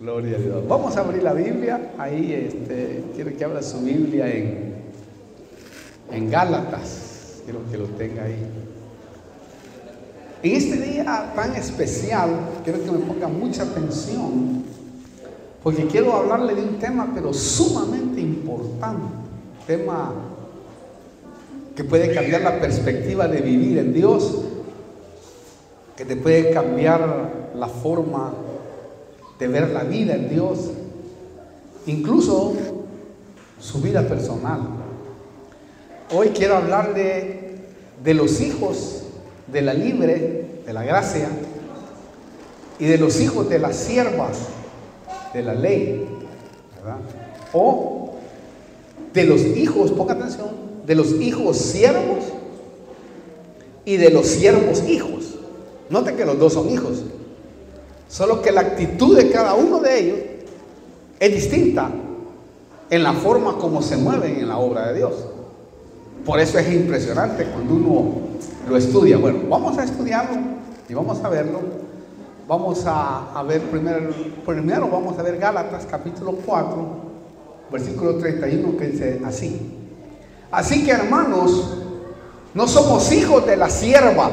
Gloria a Dios. Vamos a abrir la Biblia. Ahí quiero que abra su Biblia en Gálatas. Quiero que lo tenga ahí. En este día tan especial, quiero que me ponga mucha atención, porque quiero hablarle de un tema, pero sumamente importante. Tema que puede cambiar la perspectiva de vivir en Dios, que te puede cambiar la forma de ver la vida en Dios, incluso su vida personal. Hoy quiero hablarle de los hijos de la libre, de la gracia, y de los hijos de las siervas de la ley, ¿verdad? O de los hijos, ponga atención, de los hijos siervos y de los siervos hijos. Note que los dos son hijos, solo que la actitud de cada uno de ellos es distinta en la forma como se mueven en la obra de Dios. Por eso es impresionante cuando uno lo estudia. Bueno, vamos a estudiarlo y vamos a verlo. Vamos a ver primero vamos a ver Gálatas capítulo 4, versículo 31, que dice así: así que, hermanos, no somos hijos de la sierva,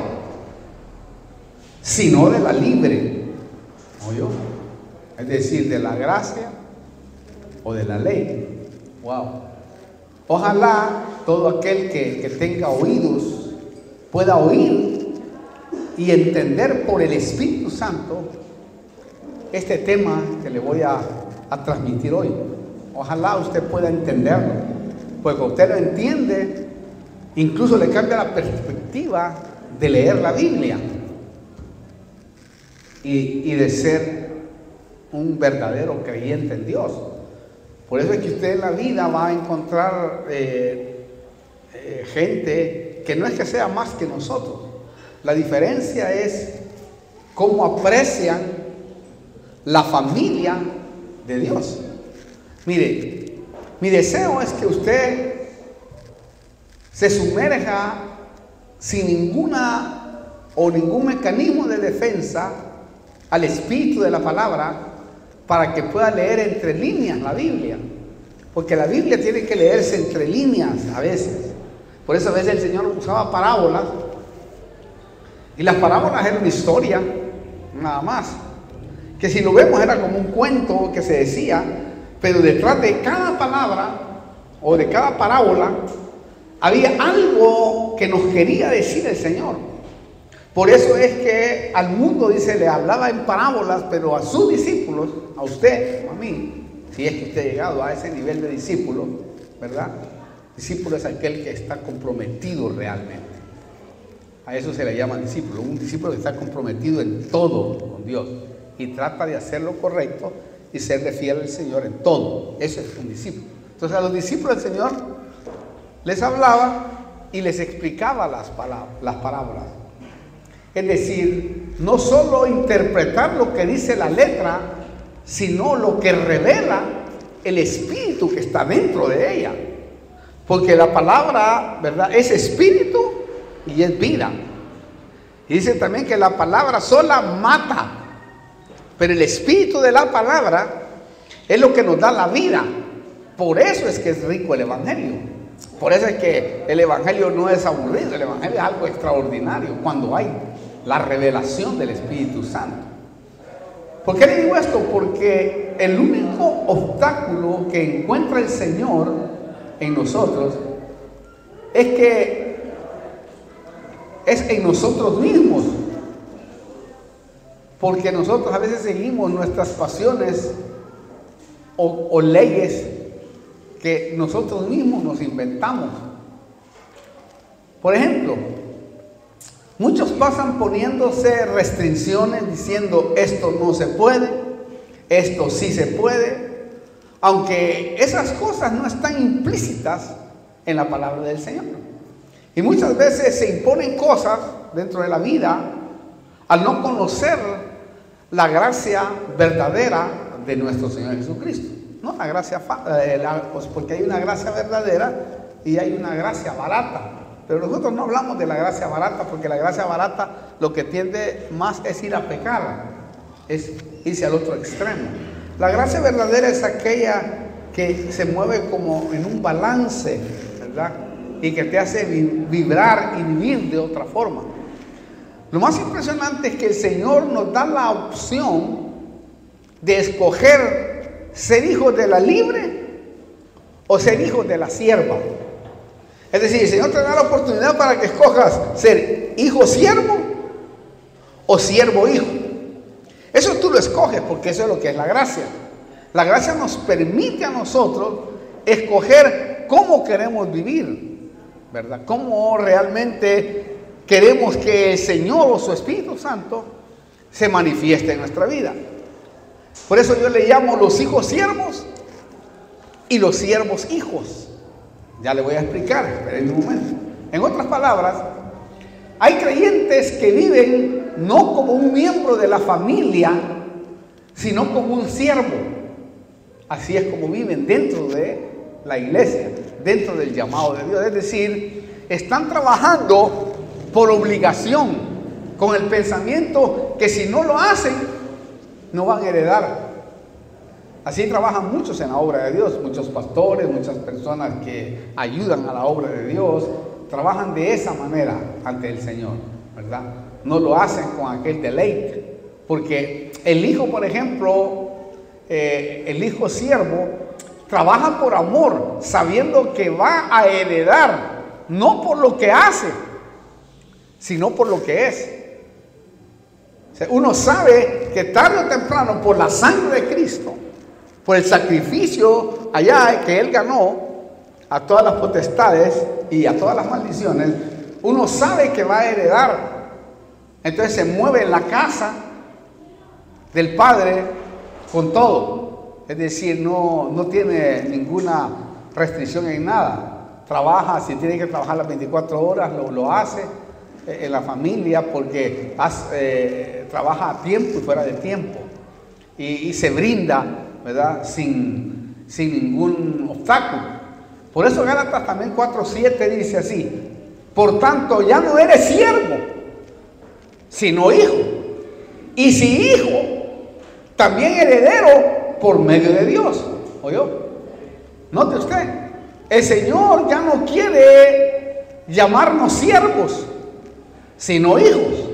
sino de la libre. ¿Oyó? Es decir, de la gracia o de la ley. Wow. Ojalá todo aquel que tenga oídos pueda oír y entender por el Espíritu Santo este tema que le voy a transmitir hoy. Ojalá usted pueda entenderlo, porque cuando usted lo entiende, incluso le cambia la perspectiva de leer la Biblia y de ser un verdadero creyente en Dios. Por eso es que usted en la vida va a encontrar gente que no es que sea más que nosotros. La diferencia es cómo aprecian la familia de Dios. Mire, mi deseo es que usted se sumerja sin ningún mecanismo de defensa al espíritu de la palabra, para que pueda leer entre líneas la Biblia, porque la Biblia tiene que leerse entre líneas a veces. Por eso a veces el Señor usaba parábolas, y las parábolas eran una historia nada más, que si lo vemos era como un cuento que se decía, pero detrás de cada palabra o de cada parábola había algo que nos quería decir el Señor. Por eso es que al mundo, dice, le hablaba en parábolas, pero a sus discípulos, a usted, a mí, si es que usted ha llegado a ese nivel de discípulo, ¿verdad? Discípulo es aquel que está comprometido realmente. A eso se le llama discípulo. Un discípulo que está comprometido en todo con Dios y trata de hacer lo correcto y serle fiel al Señor en todo. Eso es un discípulo. Entonces a los discípulos del Señor les hablaba y les explicaba las parábolas. Es decir, no solo interpretar lo que dice la letra, sino lo que revela el espíritu que está dentro de ella. Porque la palabra, ¿verdad?, es espíritu y es vida. Y dice también que la palabra sola mata, pero el espíritu de la palabra es lo que nos da la vida. Por eso es que es rico el Evangelio. Por eso es que el Evangelio no es aburrido. El Evangelio es algo extraordinario cuando hay la revelación del Espíritu Santo. ¿Por qué le digo esto? Porque el único obstáculo que encuentra el Señor en nosotros es que es en nosotros mismos. Porque nosotros a veces seguimos nuestras pasiones o leyes que nosotros mismos nos inventamos. Por ejemplo, muchos pasan poniéndose restricciones diciendo esto no se puede, esto sí se puede, aunque esas cosas no están implícitas en la palabra del Señor. Y muchas veces se imponen cosas dentro de la vida al no conocer la gracia verdadera de nuestro Señor Jesucristo. No la gracia, pues porque hay una gracia verdadera y hay una gracia barata. Pero nosotros no hablamos de la gracia barata, porque la gracia barata lo que tiende más es ir a pecar, es irse al otro extremo. La gracia verdadera es aquella que se mueve como en un balance, ¿verdad? Y que te hace vibrar y vivir de otra forma. Lo más impresionante es que el Señor nos da la opción de escoger ser hijos de la libre o ser hijos de la sierva. Es decir, el Señor te da la oportunidad para que escojas ser hijo siervo o siervo hijo. Eso tú lo escoges, porque eso es lo que es la gracia. La gracia nos permite a nosotros escoger cómo queremos vivir, ¿verdad? Cómo realmente queremos que el Señor o su Espíritu Santo se manifieste en nuestra vida. Por eso yo le llamo los hijos siervos y los siervos hijos. Ya le voy a explicar, esperen un momento. En otras palabras, hay creyentes que viven no como un miembro de la familia, sino como un siervo. Así es como viven dentro de la iglesia, dentro del llamado de Dios. Es decir, están trabajando por obligación, con el pensamiento que si no lo hacen, no van a heredar. Así trabajan muchos en la obra de Dios, muchos pastores, muchas personas que ayudan a la obra de Dios, trabajan de esa manera ante el Señor, ¿verdad? No lo hacen con aquel deleite, porque el hijo, por ejemplo, el hijo siervo, trabaja por amor, sabiendo que va a heredar, no por lo que hace, sino por lo que es. O sea, uno sabe que tarde o temprano, por la sangre de Cristo, por el sacrificio allá que Él ganó a todas las potestades y a todas las maldiciones, uno sabe que va a heredar. Entonces se mueve en la casa del Padre con todo. Es decir, no tiene ninguna restricción en nada. Trabaja, si tiene que trabajar las 24 horas, lo hace en la familia, porque trabaja a tiempo y fuera de tiempo. Y se brinda, ¿verdad? Sin ningún obstáculo. Por eso Gálatas también 4:7 dice así: por tanto, ya no eres siervo, sino hijo. Y si hijo, también heredero por medio de Dios. ¿Oyó? Note usted, el Señor ya no quiere llamarnos siervos, sino hijos.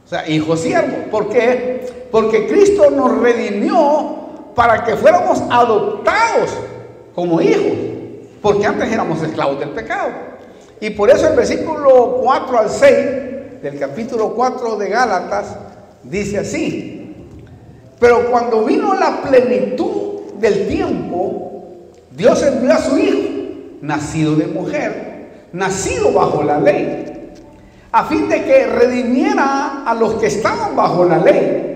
O sea, hijos siervos. ¿Por qué? Porque Cristo nos redimió para que fuéramos adoptados como hijos, porque antes éramos esclavos del pecado. Y por eso el versículo 4 al 6 del capítulo 4 de Gálatas dice así: pero cuando vino la plenitud del tiempo, Dios envió a su Hijo, nacido de mujer, nacido bajo la ley, a fin de que redimiera a los que estaban bajo la ley,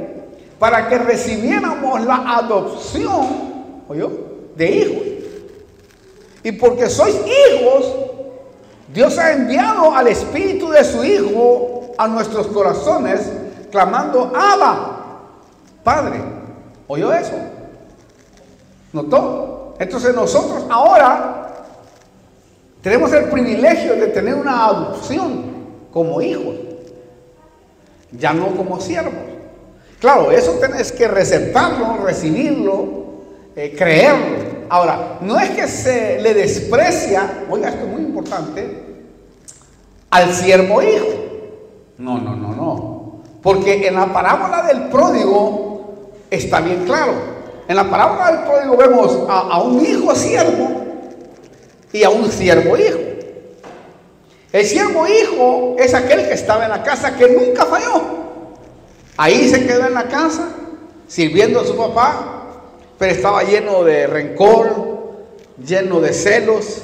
para que recibiéramos la adopción, ¿oyó?, de hijos. Y porque sois hijos, Dios ha enviado al Espíritu de su Hijo a nuestros corazones, clamando: Abba, Padre. ¿Oyó eso? ¿Notó? Entonces nosotros ahora tenemos el privilegio de tener una adopción como hijos, ya no como siervos. Claro, eso tenés que receptarlo, recibirlo, creerlo. Ahora, no es que se le desprecia, oiga, esto es muy importante, al siervo hijo. No. Porque en la parábola del pródigo está bien claro. En la parábola del pródigo vemos a un hijo siervo y a un siervo hijo. El siervo hijo es aquel que estaba en la casa, que nunca falló. Ahí se quedó en la casa, sirviendo a su papá, pero estaba lleno de rencor, lleno de celos,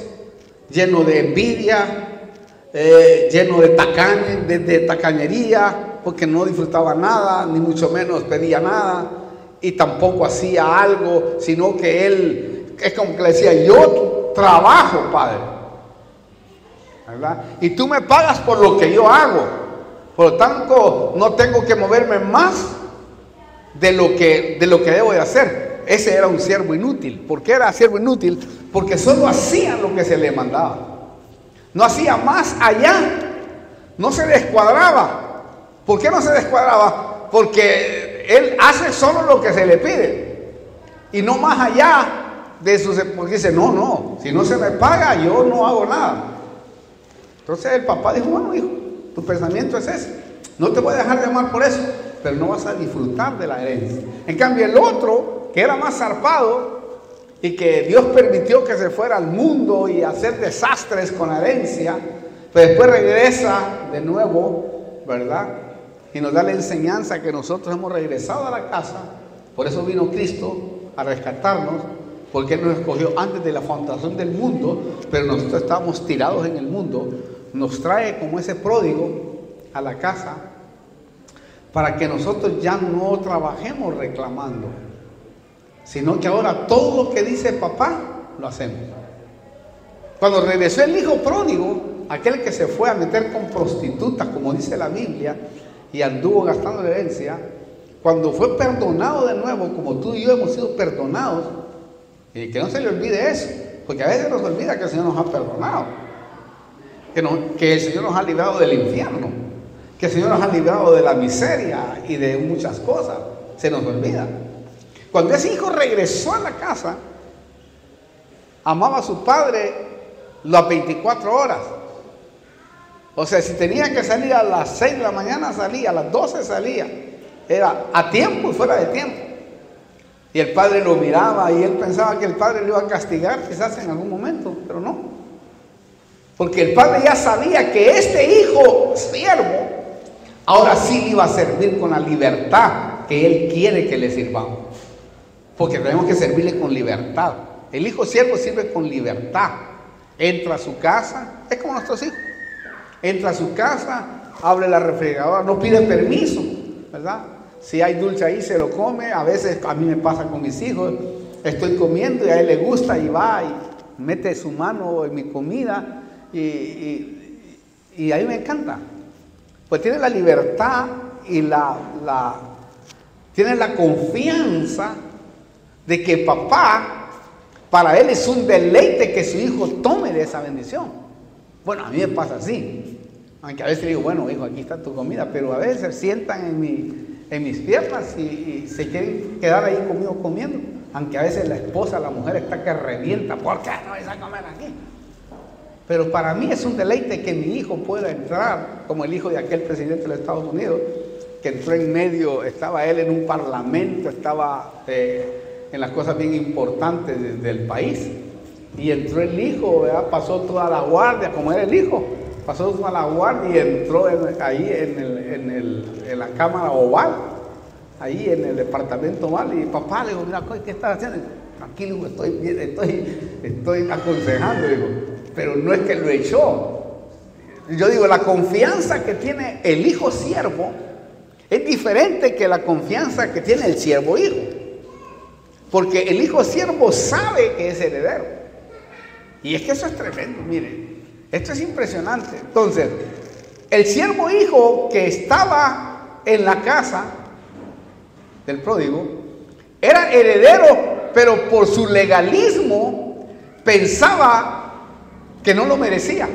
lleno de envidia, lleno de tacañería, porque no disfrutaba nada, ni mucho menos pedía nada, y tampoco hacía algo, sino que él, es como que le decía: yo trabajo, Padre, ¿verdad? Y tú me pagas por lo que yo hago. Por lo tanto, no tengo que moverme más de lo que debo de hacer. Ese era un siervo inútil. ¿Por qué era siervo inútil? Porque solo hacía lo que se le mandaba. No hacía más allá. No se descuadraba. ¿Por qué no se descuadraba? Porque él hace solo lo que se le pide. y no más allá de sus, porque dice, no, si no se me paga, yo no hago nada. Entonces el papá dijo, bueno, hijo, tu pensamiento es ese, no te voy a dejar de amar por eso, pero no vas a disfrutar de la herencia. En cambio el otro, que era más zarpado, y que Dios permitió que se fuera al mundo y hacer desastres con la herencia, pero después regresa de nuevo, ¿verdad? Y nos da la enseñanza que nosotros hemos regresado a la casa. Por eso vino Cristo a rescatarnos, porque Él nos escogió antes de la fundación del mundo, pero nosotros estábamos tirados en el mundo. Nos trae como ese pródigo a la casa para que nosotros ya no trabajemos reclamando, sino que ahora todo lo que dice papá lo hacemos. Cuando regresó el hijo pródigo, aquel que se fue a meter con prostitutas, como dice la Biblia, y anduvo gastando la herencia, cuando fue perdonado de nuevo, como tú y yo hemos sido perdonados, y que no se le olvide eso, porque a veces nos olvida que el Señor nos ha perdonado, que el Señor nos ha librado del infierno, que el Señor nos ha librado de la miseria y de muchas cosas. Se nos olvida. Cuando ese hijo regresó a la casa, amaba a su padre las 24 horas. O sea, si tenía que salir a las 6 de la mañana, salía, a las 12 salía. Era a tiempo y fuera de tiempo. Y el padre lo miraba y él pensaba que el padre lo iba a castigar quizás en algún momento, pero no. Porque el padre ya sabía que este hijo siervo ahora sí le iba a servir con la libertad que él quiere que le sirvamos. Porque tenemos que servirle con libertad. El hijo siervo sirve con libertad. Entra a su casa, es como nuestros hijos. Entra a su casa, abre la refrigeradora, no pide permiso, ¿verdad? Si hay dulce ahí se lo come. A veces a mí me pasa con mis hijos, estoy comiendo y a él le gusta y va y mete su mano en mi comida y a mí me encanta. Pues tiene la libertad y tiene la confianza de que papá, para él es un deleite que su hijo tome de esa bendición. Bueno, a mí me pasa así, aunque a veces digo, bueno, hijo, aquí está tu comida, pero a veces se sientan en mis piernas y se quieren quedar ahí conmigo comiendo, aunque a veces la esposa, la mujer está que revienta, ¿por qué no vas a comer aquí? Pero para mí es un deleite que mi hijo pueda entrar, como el hijo de aquel presidente de los Estados Unidos, que entró en medio, estaba él en un parlamento, estaba en las cosas bien importantes del país, y entró el hijo, ¿verdad? Pasó toda la guardia, como era el hijo, pasó toda la guardia y entró ahí en la Cámara Oval, ahí en el departamento oval, y papá le dijo, mira, ¿qué estás haciendo? Tranquilo, estoy aconsejando, digo, pero no es que lo echó. Yo digo, la confianza que tiene el hijo siervo es diferente que la confianza que tiene el siervo hijo. Porque el hijo siervo sabe que es heredero. Y es que eso es tremendo, miren. Esto es impresionante. Entonces, el siervo hijo que estaba en la casa del pródigo era heredero, pero por su legalismo pensaba que no lo merecía.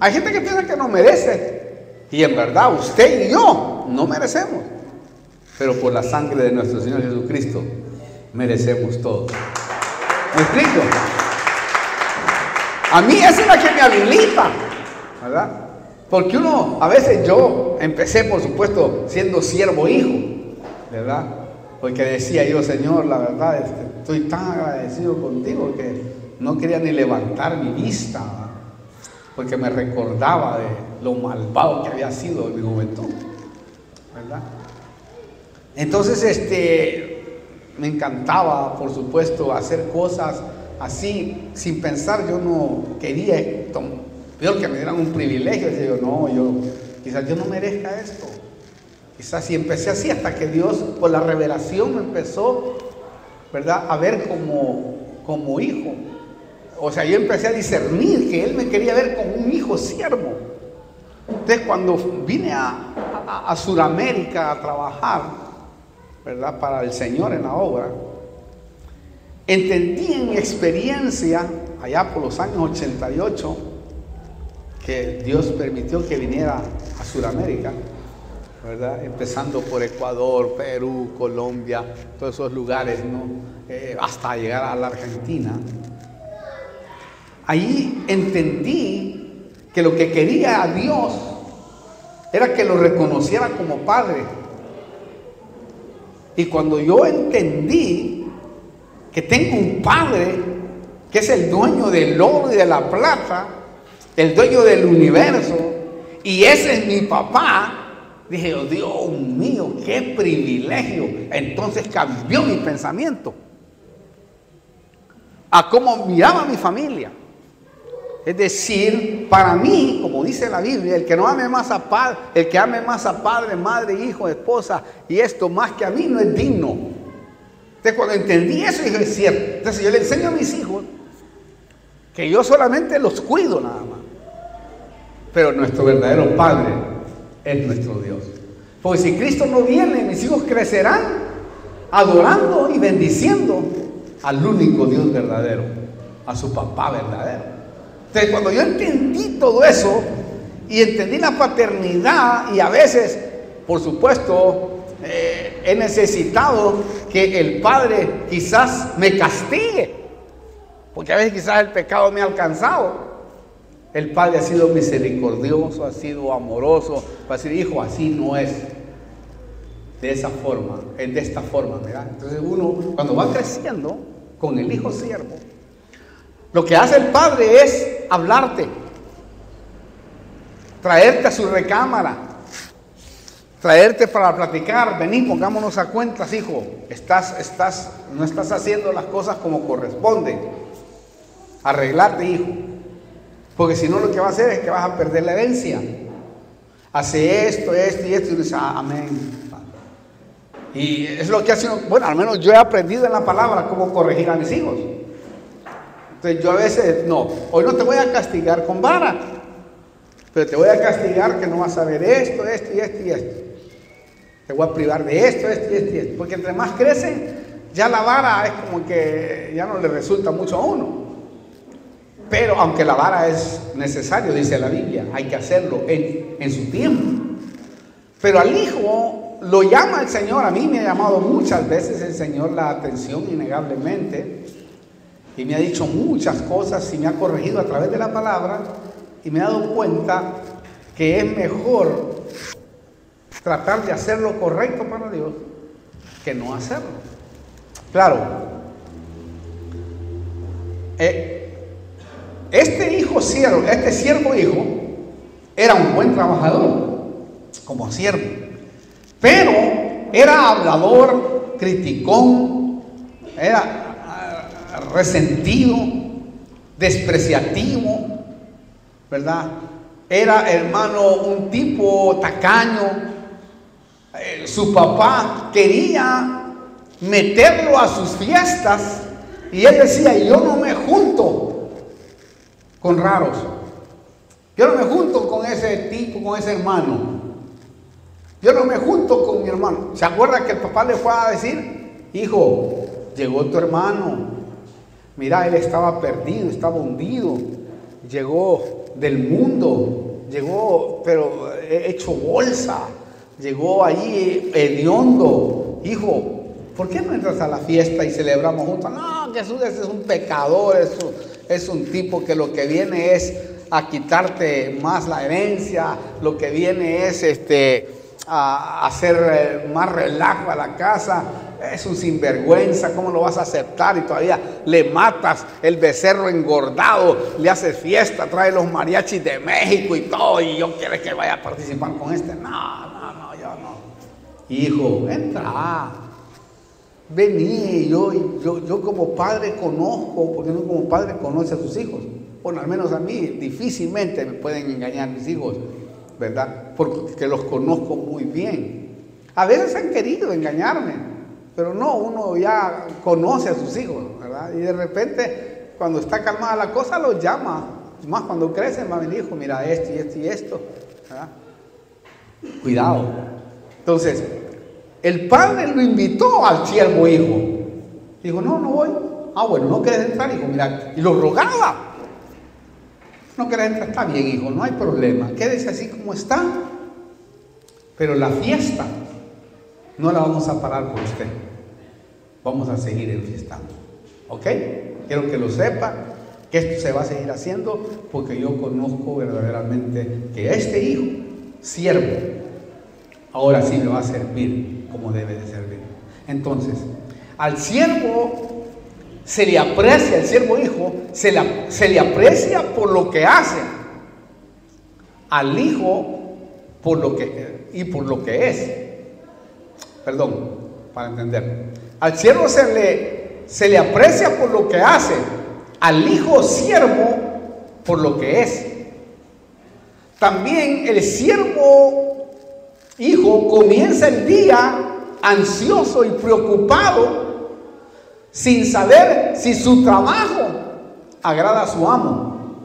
Hay gente que piensa que no merece. Y en verdad, usted y yo no merecemos. Pero por la sangre de nuestro Señor Jesucristo merecemos todo. ¿Me explico? A mí esa es la que me habilita, ¿verdad? Porque a veces yo empecé, por supuesto, siendo siervo hijo, ¿verdad? Porque decía yo, Señor, la verdad, estoy tan agradecido contigo que no quería ni levantar mi vista, ¿verdad? Porque me recordaba de lo malvado que había sido en mi juventud, ¿verdad? Entonces, me encantaba, por supuesto, hacer cosas así, sin pensar. Yo no quería, peor que me dieran un privilegio. Decía yo, no, quizás yo no merezca esto. Quizás si empecé así, hasta que Dios, por la revelación, me empezó, ¿verdad?, a ver como hijo. O sea, yo empecé a discernir que Él me quería ver como un hijo siervo. Entonces, cuando vine a Sudamérica a trabajar, ¿verdad?, para el Señor en la obra, entendí en mi experiencia, allá por los años 88, que Dios permitió que viniera a Sudamérica, ¿verdad? Empezando por Ecuador, Perú, Colombia, todos esos lugares, ¿no? Hasta llegar a la Argentina. Ahí entendí que lo que quería a Dios era que lo reconociera como Padre. Y cuando yo entendí que tengo un Padre que es el dueño del oro y de la plata, el dueño del universo, y ese es mi papá, dije, oh, Dios mío, qué privilegio. Entonces cambió mi pensamiento a cómo miraba a mi familia. Es decir, para mí, como dice la Biblia, el que no ame más a padre, el que ame más a padre, madre, hijo, esposa y esto más que a mí no es digno. Entonces cuando entendí eso dije, es cierto. Entonces yo le enseño a mis hijos que yo solamente los cuido nada más, pero nuestro verdadero Padre es nuestro Dios. Porque si Cristo no viene, mis hijos crecerán adorando y bendiciendo al único Dios verdadero, a su papá verdadero. Entonces cuando yo entendí todo eso y entendí la paternidad, y a veces, por supuesto, he necesitado que el Padre quizás me castigue, porque a veces quizás el pecado me ha alcanzado. El Padre ha sido misericordioso, ha sido amoroso, va a decir, hijo, así no es. De esa forma, es de esta forma, ¿verdad? Entonces uno, cuando va creciendo con el hijo siervo, lo que hace el Padre es hablarte, traerte a su recámara, traerte para platicar. Vení, pongámonos a cuentas, hijo. No estás haciendo las cosas como corresponde. Arreglate, hijo. Porque si no, lo que va a hacer es que vas a perder la herencia. Hace esto y esto. Y dice, amén. Y es lo que hace uno. Bueno, al menos yo he aprendido en la palabra cómo corregir a mis hijos. Entonces yo a veces, no, hoy no te voy a castigar con vara, pero te voy a castigar que no vas a ver esto y esto. Te voy a privar de esto y esto. Porque entre más crecen, ya la vara es como que ya no le resulta mucho a uno. Pero aunque la vara es necesario, dice la Biblia, hay que hacerlo en su tiempo. Pero al hijo lo llama el Señor. A mí me ha llamado muchas veces el Señor la atención, innegablemente. Y me ha dicho muchas cosas y me ha corregido a través de la palabra. Y me he dado cuenta que es mejor tratar de hacer lo correcto para Dios que no hacerlo. Claro, este siervo hijo era un buen trabajador como siervo, pero era hablador, criticón, era resentido, despreciativo, ¿verdad? Era, hermano, un tipo tacaño. Su papá quería meterlo a sus fiestas y él decía, yo no me junto con raros, yo no me junto con ese tipo, con ese hermano, yo no me junto con mi hermano. ¿Se acuerda que el papá le fue a decir, hijo, llegó tu hermano, mira, él estaba perdido, estaba hundido, llegó del mundo, llegó pero hecho bolsa, llegó allí hediondo, hijo, ¿por qué no entras a la fiesta y celebramos juntos? No, Jesús ese es un pecador, es un tipo que lo que viene es a quitarte más la herencia, lo que viene es a hacer más relajo a la casa, es un sinvergüenza, ¿cómo lo vas a aceptar? Y todavía le matas el becerro engordado, le haces fiesta, trae los mariachis de México y todo, y yo quiero que vaya a participar con este. No, yo no. Hijo, entra, vení, yo como padre conozco, porque uno como padre conoce a sus hijos. Bueno, al menos a mí difícilmente me pueden engañar mis hijos, ¿verdad? Porque los conozco muy bien. A veces han querido engañarme, pero no, uno ya conoce a sus hijos, ¿verdad? Y de repente, cuando está calmada la cosa, los llama. Más cuando crecen, va a venir, hijo, mira esto y esto y esto, ¿verdad? Cuidado. Entonces, el padre lo invitó al siervo hijo. Dijo, no voy. Ah, bueno, no quieres entrar, hijo, mira. Y lo rogaba. No quieres entrar, está bien, hijo, no hay problema. Quédese así como está. Pero la fiesta no la vamos a parar por usted. Vamos a seguir enfiestando. ¿Ok? Quiero que lo sepa, que esto se va a seguir haciendo, porque yo conozco verdaderamente que este hijo, siervo, ahora sí me va a servir como debe de servir. Entonces, al siervo se le aprecia, el siervo hijo se le aprecia por lo que hace, al hijo por lo que es. Perdón, para entender. Al siervo se le aprecia por lo que hace, al hijo siervo por lo que es. También el siervo hijo comienza el día ansioso y preocupado, sin saber si su trabajo agrada a su amo,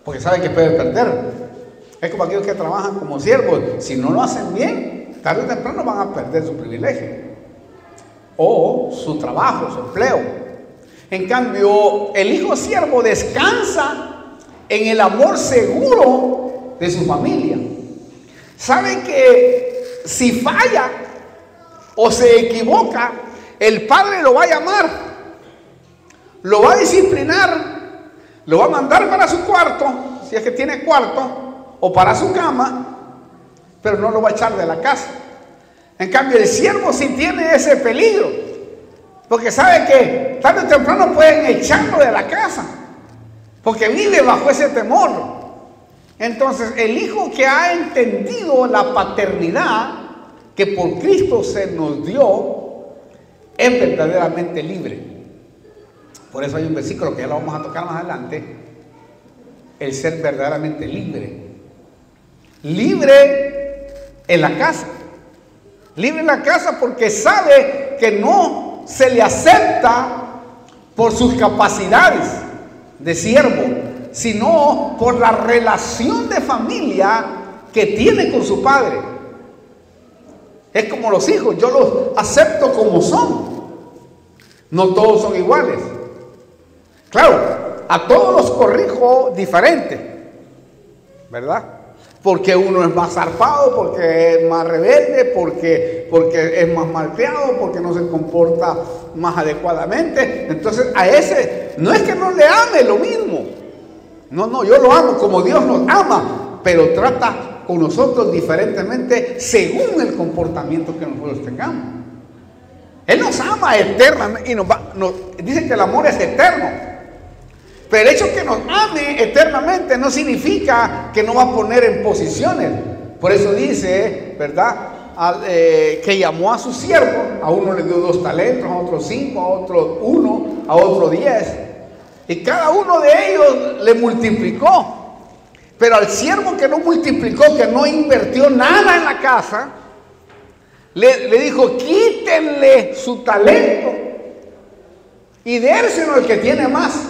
porque sabe que puede perder. Es como aquellos que trabajan como siervos, si no lo hacen bien, tarde o temprano van a perder su privilegio o su trabajo, su empleo. En cambio, el hijo siervo descansa en el amor seguro de su familia. Sabe que si falla o se equivoca, el padre lo va a llamar, lo va a disciplinar, lo va a mandar para su cuarto, si es que tiene cuarto, o para su cama, pero no lo va a echar de la casa. En cambio, el siervo sí tiene ese peligro, porque sabe que tarde o temprano pueden echarlo de la casa, porque vive bajo ese temor. Entonces, el hijo que ha entendido la paternidad que por Cristo se nos dio, es verdaderamente libre. Por eso hay un versículo que ya lo vamos a tocar más adelante: el ser verdaderamente libre. Libre en la casa. Libre en la casa porque sabe que no se le acepta por sus capacidades de siervo, sino por la relación de familia que tiene con su padre. Es como los hijos, yo los acepto como son. No todos son iguales. Claro, a todos los corrijo diferente, ¿verdad? Porque uno es más zarpado, porque es más rebelde, porque es más malcriado, porque no se comporta más adecuadamente. Entonces a ese, no es que no le ame lo mismo. No, yo lo amo como Dios nos ama, pero trata con nosotros diferentemente según el comportamiento que nosotros tengamos. Él nos ama eternamente y dice que el amor es eterno. Pero el hecho que nos ame eternamente no significa que no va a poner en posiciones. Por eso dice, ¿verdad? Que llamó a sus siervos, a uno le dio 2 talentos, a otro 5, a otro 1, a otro 10. Y cada uno de ellos le multiplicó. Pero al siervo que no multiplicó, que no invirtió nada en la casa, le dijo: quítenle su talento y dérselo al que tiene más.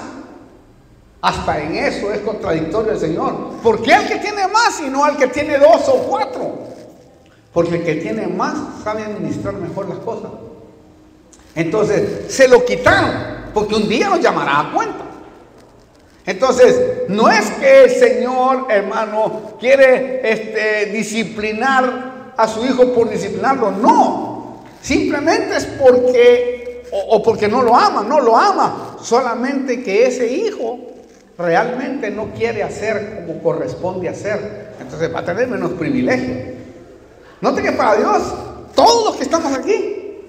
Hasta en eso es contradictorio el Señor. ¿Por qué al que tiene más y no al que tiene 2 o 4? Porque el que tiene más sabe administrar mejor las cosas. Entonces se lo quitaron, porque un día nos llamará a cuenta. Entonces, no es que el Señor, hermano, quiere disciplinar a su hijo por disciplinarlo, no. Simplemente es porque, o porque no lo ama, solamente que ese hijo realmente no quiere hacer como corresponde hacer. Entonces va a tener menos privilegio. Note que para Dios, todos los que estamos aquí,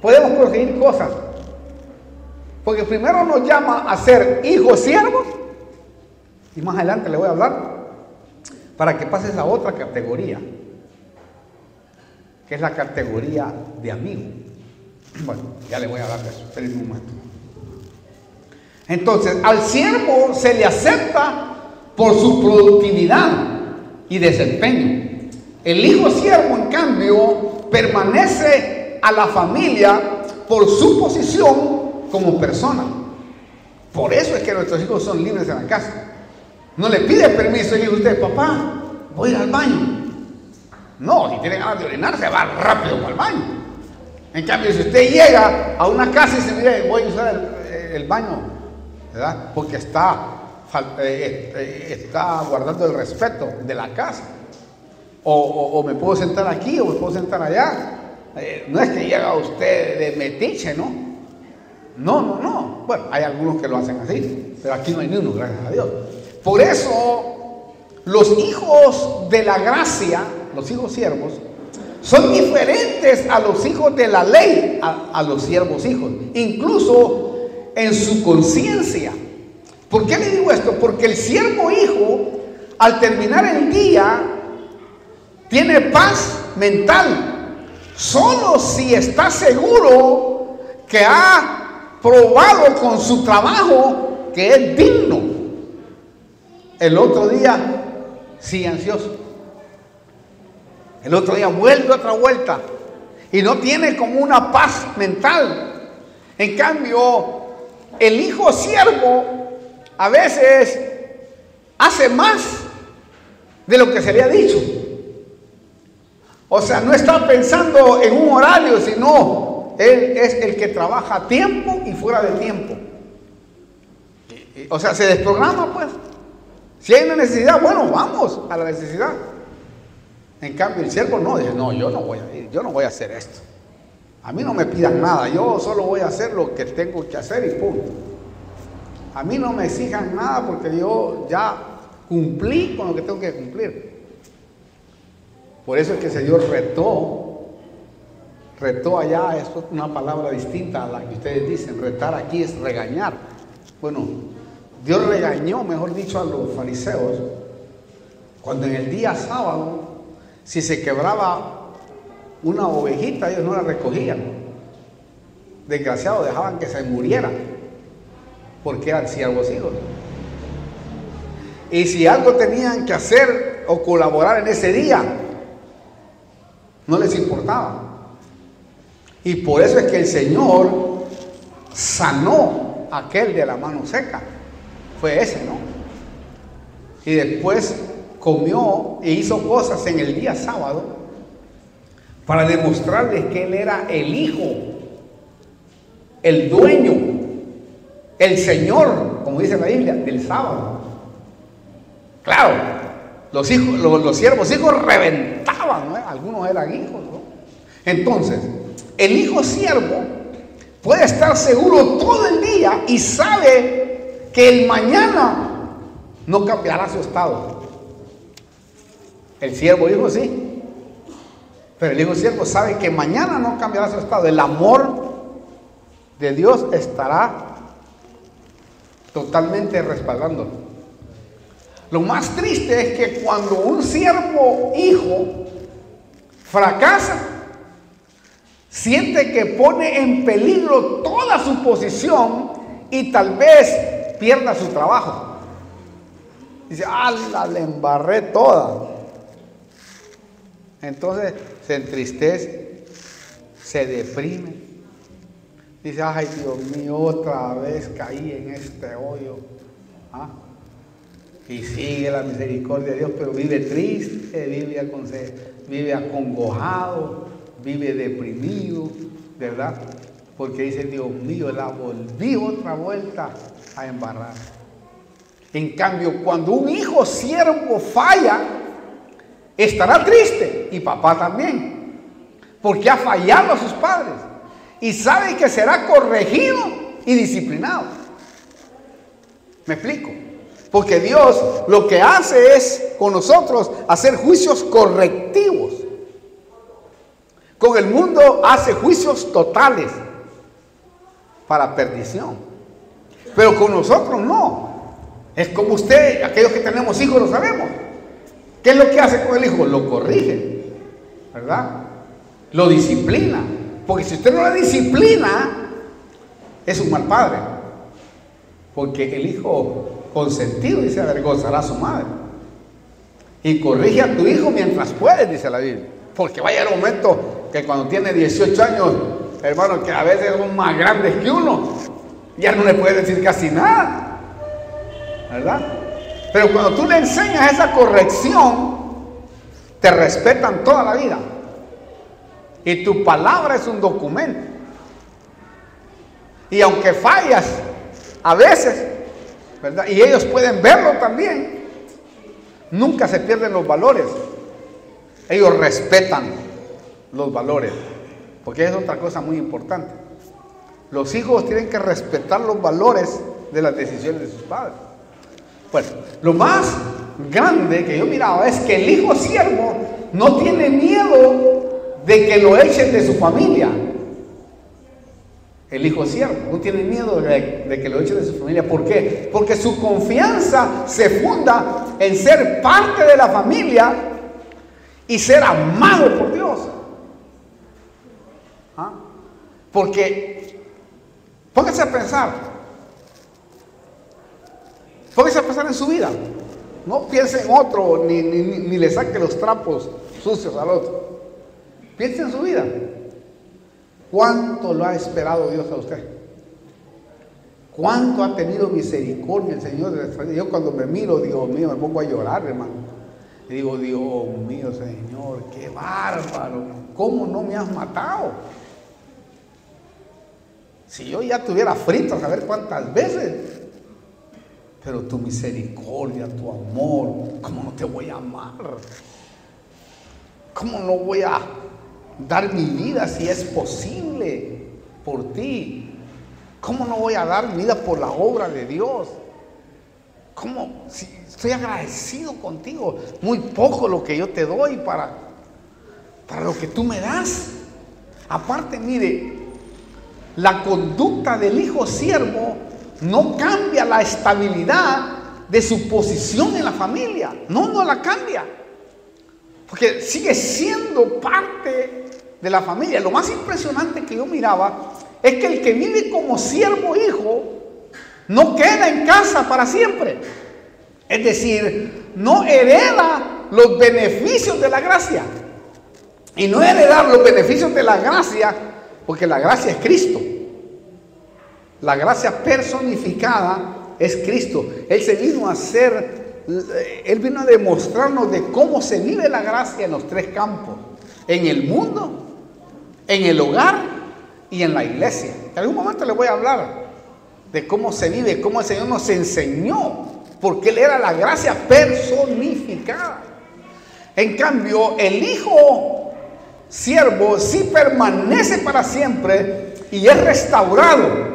podemos conseguir cosas. Porque primero nos llama a ser hijos siervos, y más adelante le voy a hablar, para que pases a otra categoría, que es la categoría de amigo. Bueno, ya le voy a hablar de eso, espérenme un momento. Entonces, al siervo se le acepta por su productividad y desempeño. El hijo siervo, en cambio, permanece a la familia por su posición como persona. Por eso es que nuestros hijos son libres en la casa. No le pide permiso el hijo a usted: papá, voy a ir al baño. No, si tiene ganas de orinar, se va rápido para el baño. En cambio, si usted llega a una casa y dice: mire, voy a usar el baño, ¿verdad? Porque está guardando el respeto de la casa. o me puedo sentar aquí o me puedo sentar allá. No es que llega usted de metiche, ¿no? No. Bueno, hay algunos que lo hacen así, pero aquí no hay ni uno, gracias a Dios. Por eso, los hijos de la gracia, los hijos siervos, son diferentes a los hijos de la ley, a los siervos hijos, incluso en su conciencia. ¿Por qué le digo esto? Porque el siervo hijo, al terminar el día, tiene paz mental, solo si está seguro que ha probado con su trabajo que es digno. El otro día sigue ansioso. El otro día vuelve otra vuelta y no tiene como una paz mental. En cambio, el hijo siervo a veces hace más de lo que se le ha dicho. O sea, no está pensando en un horario, sino él es el que trabaja a tiempo y fuera de tiempo. O sea, se desprograma, pues. Si hay una necesidad, bueno, vamos a la necesidad. En cambio, el siervo no, dice, no, yo no voy a ir, yo no voy a hacer esto. A mí no me pidan nada, yo solo voy a hacer lo que tengo que hacer y punto. A mí no me exijan nada porque yo ya cumplí con lo que tengo que cumplir. Por eso es que el Señor retó allá, esto es una palabra distinta a la que ustedes dicen. Retar aquí es regañar. Bueno, Dios regañó, mejor dicho, a los fariseos cuando en el día sábado, si se quebraba una ovejita, ellos no la recogían. Desgraciados, dejaban que se muriera porque eran siervos hijos. Y si algo tenían que hacer o colaborar en ese día, no les importaba. Y por eso es que el Señor sanó a aquel de la mano seca. Fue ese, ¿no? Y después comió e hizo cosas en el día sábado para demostrarles que Él era el Hijo, el dueño, el Señor, como dice la Biblia, del sábado. Claro, los siervos hijos reventaban, ¿no? Algunos eran hijos, ¿no? Entonces, el hijo siervo puede estar seguro todo el día y sabe que el mañana no cambiará su estado. El siervo hijo sí, pero el hijo siervo sabe que mañana no cambiará su estado. El amor de Dios estará totalmente respaldándolo. Lo más triste es que cuando un siervo hijo fracasa, siente que pone en peligro toda su posición y tal vez pierda su trabajo. Dice, la embarré toda. Entonces se entristece, se deprime. Dice, ay Dios mío, otra vez caí en este hoyo. Y sigue la misericordia de Dios, pero vive triste, vive acongojado, vive deprimido, ¿verdad? Porque dice, Dios mío, la volví otra vuelta a embarrar. En cambio, cuando un hijo siervo falla, estará triste, y papá también, porque ha fallado a sus padres, y sabe que será corregido y disciplinado. ¿Me explico? Porque Dios lo que hace es con nosotros hacer juicios correctivos. Con el mundo hace juicios totales para perdición. Pero con nosotros no. Es como usted, aquellos que tenemos hijos lo sabemos. ¿Qué es lo que hace con el hijo? Lo corrige, ¿verdad? Lo disciplina. Porque si usted no lo disciplina, es un mal padre. Porque el hijo consentido, dice, avergonzará a su madre. Y corrige a tu hijo mientras puedes, dice la Biblia. Porque va a llegar un momento que cuando tiene 18 años, hermano, que a veces son más grandes que uno, ya no le puedes decir casi nada, ¿verdad? Pero cuando tú le enseñas esa corrección, te respetan toda la vida. Y tu palabra es un documento. Y aunque fallas, a veces, ¿verdad? Y ellos pueden verlo también, nunca se pierden los valores. Ellos respetan los valores, porque es otra cosa muy importante. Los hijos tienen que respetar los valores de las decisiones de sus padres. Bueno, lo más grande que yo miraba es que el hijo siervo no tiene miedo de que lo echen de su familia. El hijo siervo no tiene miedo de que lo echen de su familia. ¿Por qué? Porque su confianza se funda en ser parte de la familia y ser amado por Dios. ¿Ah? Porque, póngase a pensar en su vida. No piense en otro, ni le saque los trapos sucios al otro. Piense en su vida. ¿Cuánto lo ha esperado Dios a usted? ¿Cuánto ha tenido misericordia el Señor de nuestra vida? Yo cuando me miro, Dios mío, me pongo a llorar, hermano. Y digo, Dios mío, Señor, qué bárbaro. ¿Cómo no me has matado? Si yo ya estuviera frito a saber cuántas veces. Pero tu misericordia, tu amor, ¿cómo no te voy a amar? ¿Cómo no voy a dar mi vida si es posible por ti? ¿Cómo no voy a dar mi vida por la obra de Dios? ¿Cómo? Si estoy agradecido contigo. Muy poco lo que yo te doy para lo que tú me das. Aparte, mire, la conducta del hijo siervo no cambia la estabilidad de su posición en la familia. No la cambia. Porque sigue siendo parte de la familia. Lo más impresionante que yo miraba es que el que vive como siervo hijo no queda en casa para siempre. Es decir, no hereda los beneficios de la gracia. Y no heredar los beneficios de la gracia, porque la gracia es Cristo. La gracia personificada es Cristo. Él vino a demostrarnos de cómo se vive la gracia en los tres campos: en el mundo, en el hogar y en la iglesia. En algún momento les voy a hablar de cómo se vive, cómo el Señor nos enseñó, porque Él era la gracia personificada. En cambio, el hijo siervo sí permanece para siempre y es restaurado.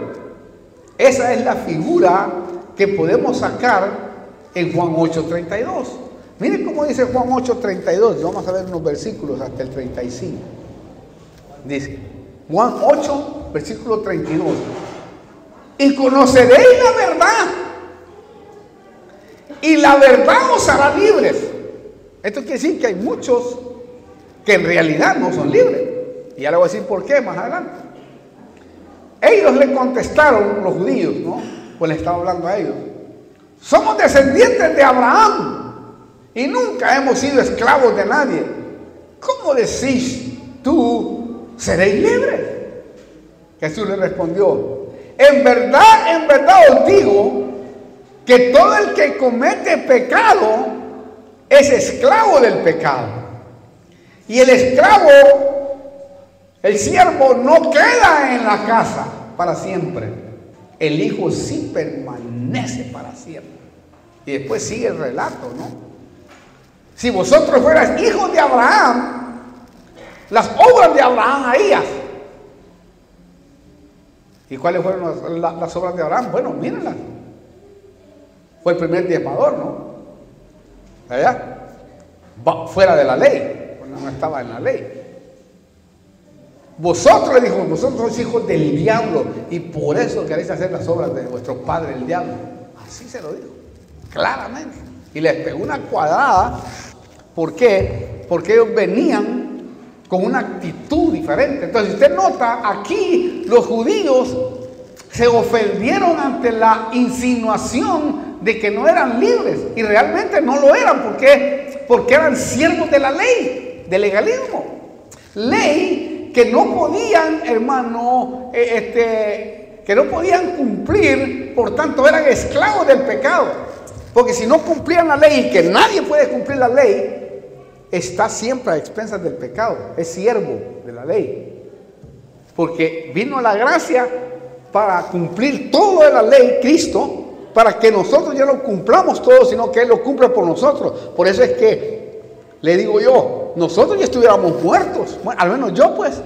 Esa es la figura que podemos sacar en Juan 8:32. Miren cómo dice Juan 8:32. Vamos a ver unos versículos hasta el 35. Dice Juan 8, versículo 32. Y conoceréis la verdad, y la verdad os hará libres. Esto quiere decir que hay muchos que en realidad no son libres. Y ya le voy a decir por qué más adelante. Ellos le contestaron, los judíos, ¿no? Pues le estaba hablando a ellos. Somos descendientes de Abraham y nunca hemos sido esclavos de nadie. ¿Cómo decís tú, seréis libres? Jesús le respondió: en verdad os digo que todo el que comete pecado es esclavo del pecado. Y el esclavo, el siervo, no queda en la casa para siempre. El hijo sí permanece para siempre. Y después sigue el relato, ¿no? Si vosotros fuerais hijos de Abraham, las obras de Abraham harías. ¿Y cuáles fueron las obras de Abraham? Bueno, mírenlas. Fue el primer diezmador, ¿no? ¿Allá? Fuera de la ley, no estaba en la ley. Vosotros, le dijo, vosotros sois hijos del diablo y por eso queréis hacer las obras de vuestro padre el diablo. Así se lo dijo, claramente. Y les pegó una cuadrada. ¿Por qué? Porque ellos venían con una actitud diferente. Entonces, usted nota, aquí los judíos se ofendieron ante la insinuación de que no eran libres. Y realmente no lo eran. ¿Por qué? Porque eran siervos de la ley, del legalismo. Ley que no podían, hermano, que no podían cumplir, por tanto eran esclavos del pecado. Porque si no cumplían la ley, y que nadie puede cumplir la ley, está siempre a expensas del pecado, es siervo de la ley. Porque vino la gracia para cumplir todo de la ley, Cristo, para que nosotros ya lo cumplamos todo, sino que Él lo cumpla por nosotros. Por eso es que le digo yo, nosotros ya estuviéramos muertos, bueno, al menos yo pues,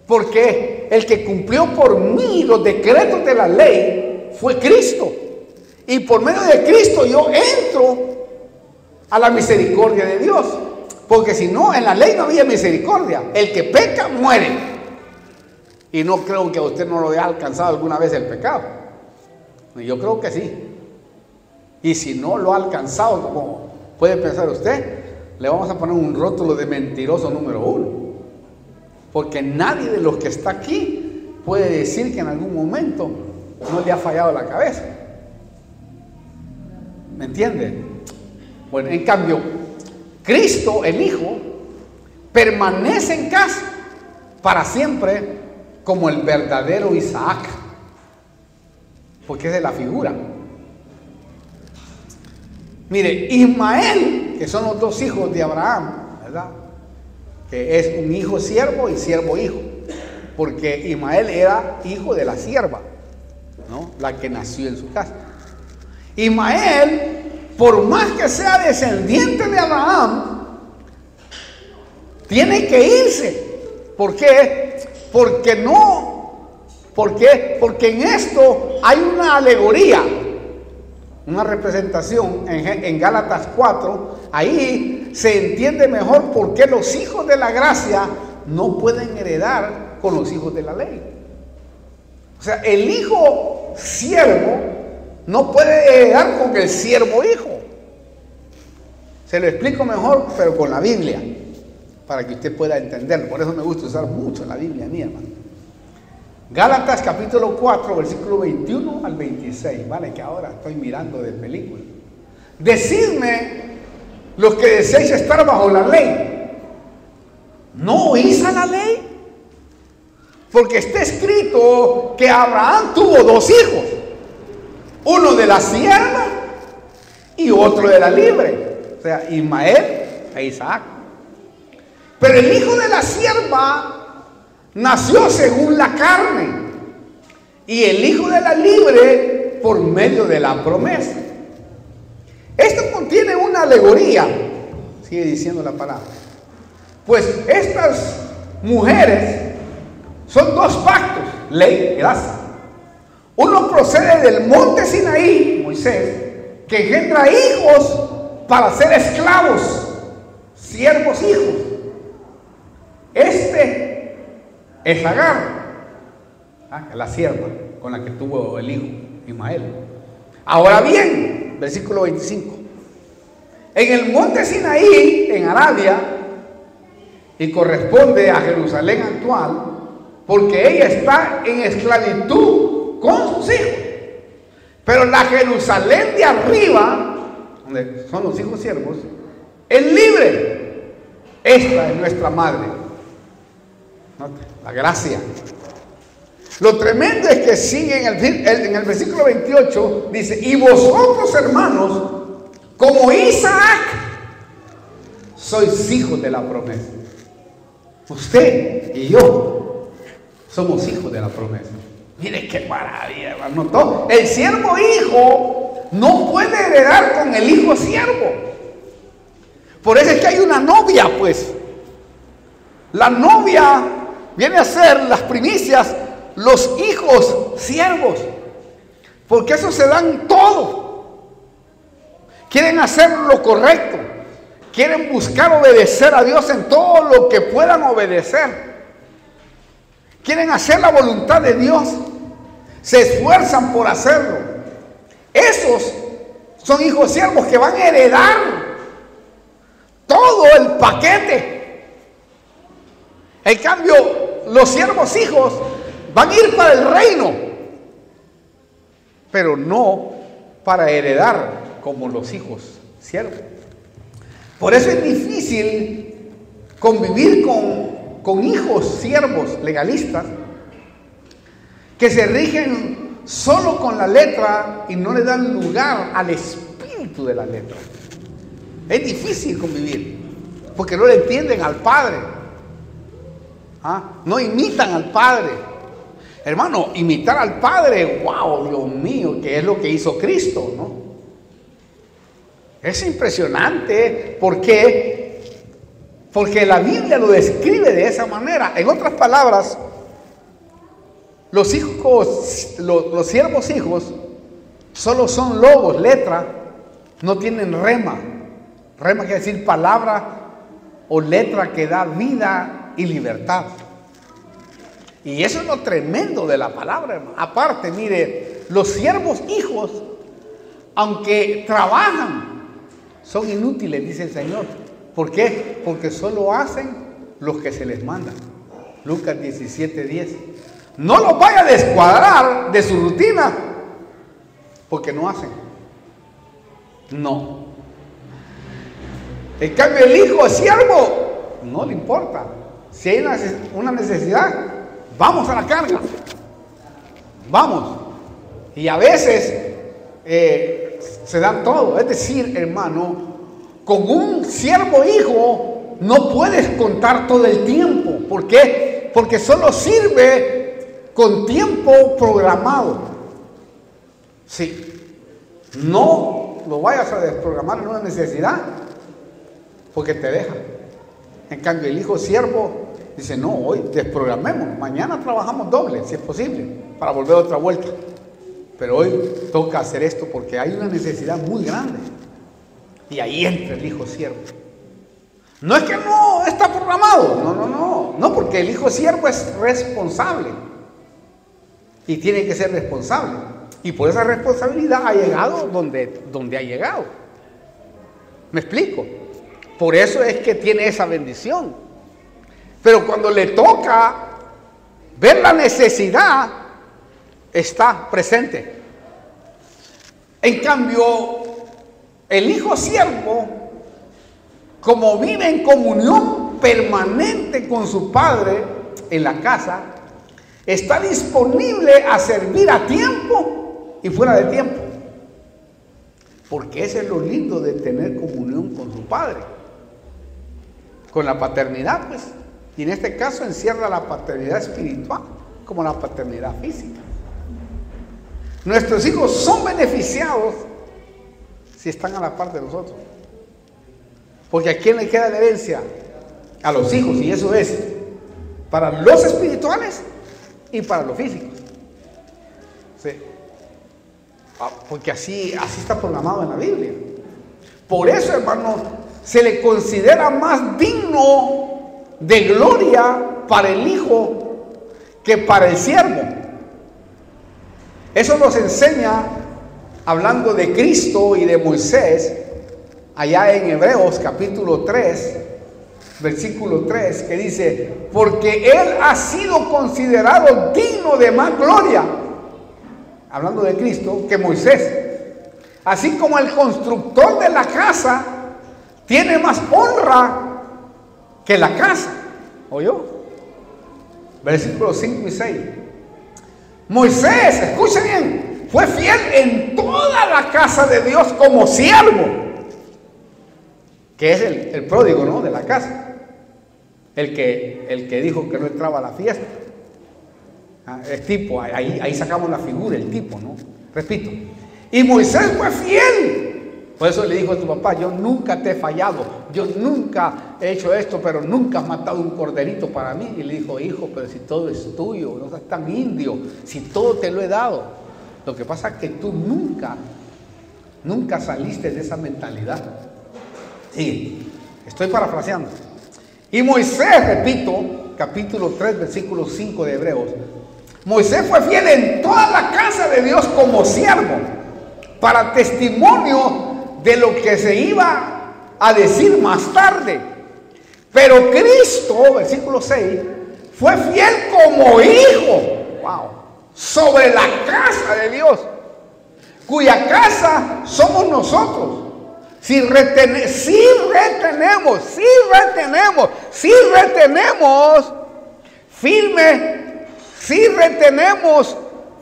porque el que cumplió por mí los decretos de la ley fue Cristo, y por medio de Cristo yo entro a la misericordia de Dios, porque si no, en la ley no había misericordia, el que peca muere, y no creo que a usted no lo haya alcanzado alguna vez el pecado, yo creo que sí, y si no lo ha alcanzado, como puede pensar usted, le vamos a poner un rótulo de mentiroso número 1. Porque nadie de los que está aquí puede decir que en algún momento no le ha fallado la cabeza. ¿Me entiende? Bueno, en cambio, Cristo, el Hijo, permanece en casa para siempre como el verdadero Isaac. Porque es de la figura. Mire, Ismael, que son los dos hijos de Abraham, ¿verdad? Que es un hijo siervo y siervo hijo, porque Ismael era hijo de la sierva, ¿no? La que nació en su casa. Ismael, por más que sea descendiente de Abraham, tiene que irse. ¿Por qué? Porque en esto hay una alegoría, una representación en Gálatas 4, ahí se entiende mejor por qué los hijos de la gracia no pueden heredar con los hijos de la ley. O sea, el hijo siervo no puede heredar con el siervo hijo. Se lo explico mejor, pero con la Biblia, para que usted pueda entenderlo. Por eso me gusta usar mucho la Biblia, mi hermano. Gálatas capítulo 4, versículo 21 al 26, vale, que ahora estoy mirando de película. Decidme, los que deseáis estar bajo la ley, ¿no oís a la ley? Porque está escrito que Abraham tuvo dos hijos, uno de la sierva y otro de la libre, o sea, Ismael e Isaac. Pero el hijo de la sierva nació según la carne, y el hijo de la libre por medio de la promesa. Esto contiene una alegoría, sigue diciendo la palabra. Pues estas mujeres son dos pactos, ley, gracia. Uno procede del monte Sinaí, Moisés, que engendra hijos para ser esclavos, siervos hijos. Este es Agar, la sierva con la que tuvo el hijo Ismael. Ahora bien, versículo 25, en el monte Sinaí, en Arabia, y corresponde a Jerusalén actual, porque ella está en esclavitud con sus hijos. Pero la Jerusalén de arriba, donde son los hijos siervos, es libre. Esta es nuestra madre. La gracia. Lo tremendo es que sigue en el versículo 28, dice, y vosotros, hermanos, como Isaac, sois hijos de la promesa. Usted y yo somos hijos de la promesa. Mire qué maravilla, hermano. El siervo hijo no puede heredar con el hijo siervo. Por eso es que hay una novia, pues. La novia viene a ser las primicias, los hijos siervos, porque eso se dan todo. Quieren hacer lo correcto, quieren buscar obedecer a Dios en todo lo que puedan obedecer, quieren hacer la voluntad de Dios, se esfuerzan por hacerlo. Esos son hijos siervos que van a heredar todo el paquete. En cambio, los siervos hijos van a ir para el reino, pero no para heredar como los hijos siervos. Por eso es difícil convivir con hijos siervos legalistas que se rigen solo con la letra y no le dan lugar al espíritu de la letra. Es difícil convivir porque no le entienden al Padre. No imitan al Padre. Hermano, imitar al Padre, wow, Dios mío, que es lo que hizo Cristo, ¿no? Es impresionante. ¿Por qué? Porque la Biblia lo describe de esa manera. En otras palabras, los hijos, los siervos hijos, solo son logos, letra, no tienen rema. Rema quiere decir palabra o letra que da vida y libertad. Y eso es lo tremendo de la palabra, hermano. Aparte, mire, los siervos hijos, aunque trabajan, son inútiles, dice el Señor. ¿Por qué? Porque solo hacen lo que se les manda. Lucas 17:10. No los vaya a descuadrar de su rutina, porque no hacen. No. En cambio, el hijo siervo no le importa. Si hay una necesidad, vamos a la carga. Vamos. Y a veces se dan todo. Es decir, hermano, con un siervo hijo no puedes contar todo el tiempo. ¿Por qué? Porque solo sirve con tiempo programado. Sí. No lo vayas a desprogramar en una necesidad, porque te deja. En cambio, el hijo siervo dice, no, hoy desprogramemos, mañana trabajamos doble, si es posible, para volver otra vuelta. Pero hoy toca hacer esto porque hay una necesidad muy grande. Y ahí entra el hijo siervo. No es que no está programado, no, porque el hijo siervo es responsable. Y tiene que ser responsable. Y por esa responsabilidad ha llegado donde ha llegado. ¿Me explico? Por eso es que tiene esa bendición. Pero cuando le toca ver la necesidad, está presente. En cambio, el hijo siervo, como vive en comunión permanente con su padre en la casa, está disponible a servir a tiempo y fuera de tiempo. Porque eso es lo lindo de tener comunión con su padre. Con la paternidad, pues. Y en este caso encierra la paternidad espiritual como la paternidad física. Nuestros hijos son beneficiados si están a la par de nosotros. Porque ¿a quién le queda la herencia? A los hijos, y eso es para los espirituales y para los físicos. Sí. Porque así está programado en la Biblia. Por eso, hermano, se le considera más digno de gloria para el hijo que para el siervo. Eso nos enseña, hablando de Cristo y de Moisés, allá en Hebreos capítulo 3, versículo 3, que dice, porque él ha sido considerado digno de más gloria, hablando de Cristo, que Moisés. Así como el constructor de la casa tiene más honra que la casa. ¿Oyó? Versículos 5 y 6. Moisés, escuchen bien, fue fiel en toda la casa de Dios como siervo, que es el pródigo, ¿no?, de la casa, el que dijo que no entraba a la fiesta. El tipo, ahí sacamos la figura, el tipo, ¿no? Repito, y Moisés fue fiel. Por eso le dijo a su papá, yo nunca te he fallado, yo nunca he hecho esto, pero nunca has matado un corderito para mí. Y le dijo, hijo, pero si todo es tuyo, no seas tan indio, si todo te lo he dado. Lo que pasa es que tú nunca saliste de esa mentalidad. Sí, estoy parafraseando. Y Moisés, repito, capítulo 3, versículo 5 de Hebreos, Moisés fue fiel en toda la casa de Dios como siervo, para testimonio de lo que se iba a decir más tarde. Pero Cristo, versículo 6, fue fiel como hijo, wow, sobre la casa de Dios, cuya casa somos nosotros. Si retenemos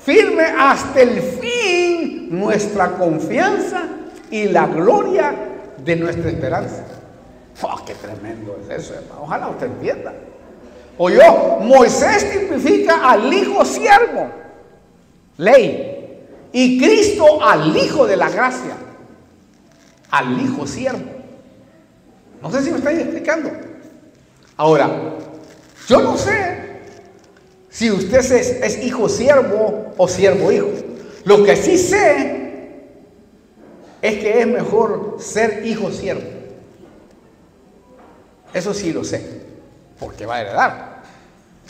firme hasta el fin nuestra confianza y la gloria de nuestra esperanza. Oh, qué tremendo es eso, hermano. Ojalá usted entienda. Oyó, Moisés tipifica al hijo siervo, ley, y Cristo al hijo de la gracia. al hijo siervo. No sé si me estáis explicando. Ahora, yo no sé si usted es hijo siervo o siervo hijo. Lo que sí sé es que es mejor ser hijo siervo. Eso sí lo sé, porque va a heredar.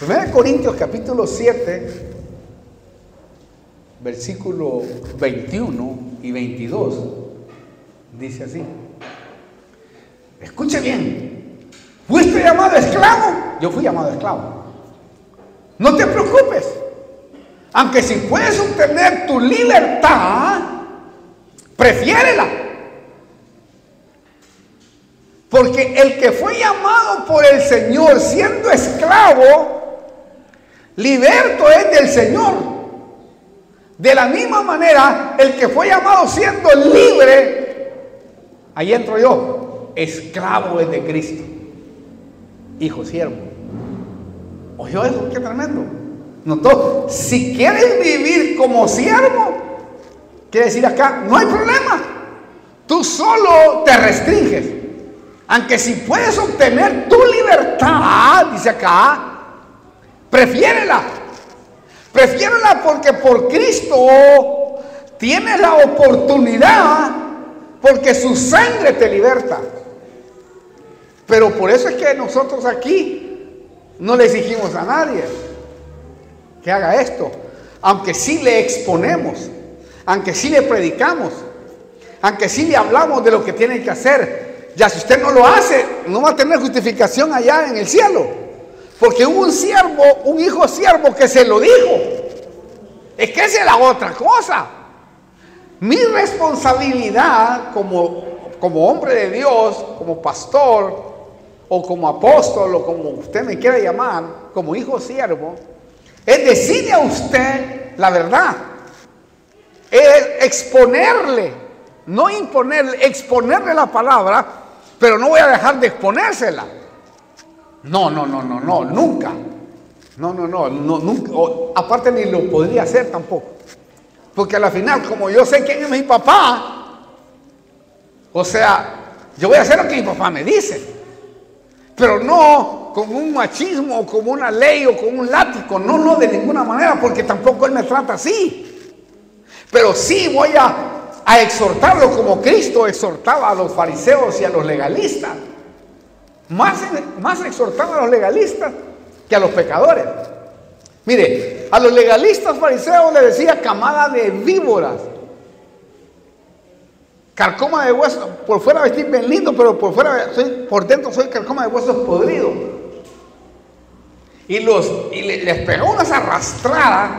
1 Corintios capítulo 7, versículo 21 y 22, dice así. Escuche bien. ¿Fuiste llamado esclavo? Yo fui llamado esclavo. No te preocupes. Aunque si puedes obtener tu libertad, prefiérela. Porque el que fue llamado por el Señor siendo esclavo, liberto es del Señor. De la misma manera, el que fue llamado siendo libre, ahí entro yo, esclavo es de Cristo, hijo siervo. ¿Oyó eso? Qué tremendo. ¿Notó? Si quieres vivir como siervo, quiere decir acá, no hay problema. Tú solo te restringes. Aunque si puedes obtener tu libertad, dice acá, prefiérela. Prefiérela porque por Cristo tienes la oportunidad, porque su sangre te liberta. Pero por eso es que nosotros aquí no le exigimos a nadie que haga esto, aunque sí le exponemos, aunque sí le predicamos, aunque sí le hablamos de lo que tiene que hacer. Ya si usted no lo hace, no va a tener justificación allá en el cielo, porque hubo un siervo, un hijo siervo que se lo dijo. Es que esa es la otra cosa. Mi responsabilidad como hombre de Dios, como pastor o como apóstol o como usted me quiera llamar, como hijo siervo, es decirle a usted la verdad, es exponerle, no imponerle, exponerle la palabra, pero no voy a dejar de exponérsela. No, nunca. No, nunca. Aparte ni lo podría hacer tampoco. Porque a la final, como yo sé quién es mi papá, o sea, yo voy a hacer lo que mi papá me dice. Pero no con un machismo, o como una ley, o con un látigo. No, de ninguna manera, porque tampoco él me trata así. Pero sí voy a exhortarlo como Cristo exhortaba a los fariseos y a los legalistas. Más exhortaba a los legalistas que a los pecadores. Mire, a los legalistas fariseos le decía camada de víboras, carcoma de huesos. Por fuera vestir bien lindo, pero por dentro soy carcoma de huesos podridos. Y les pegó unas arrastradas.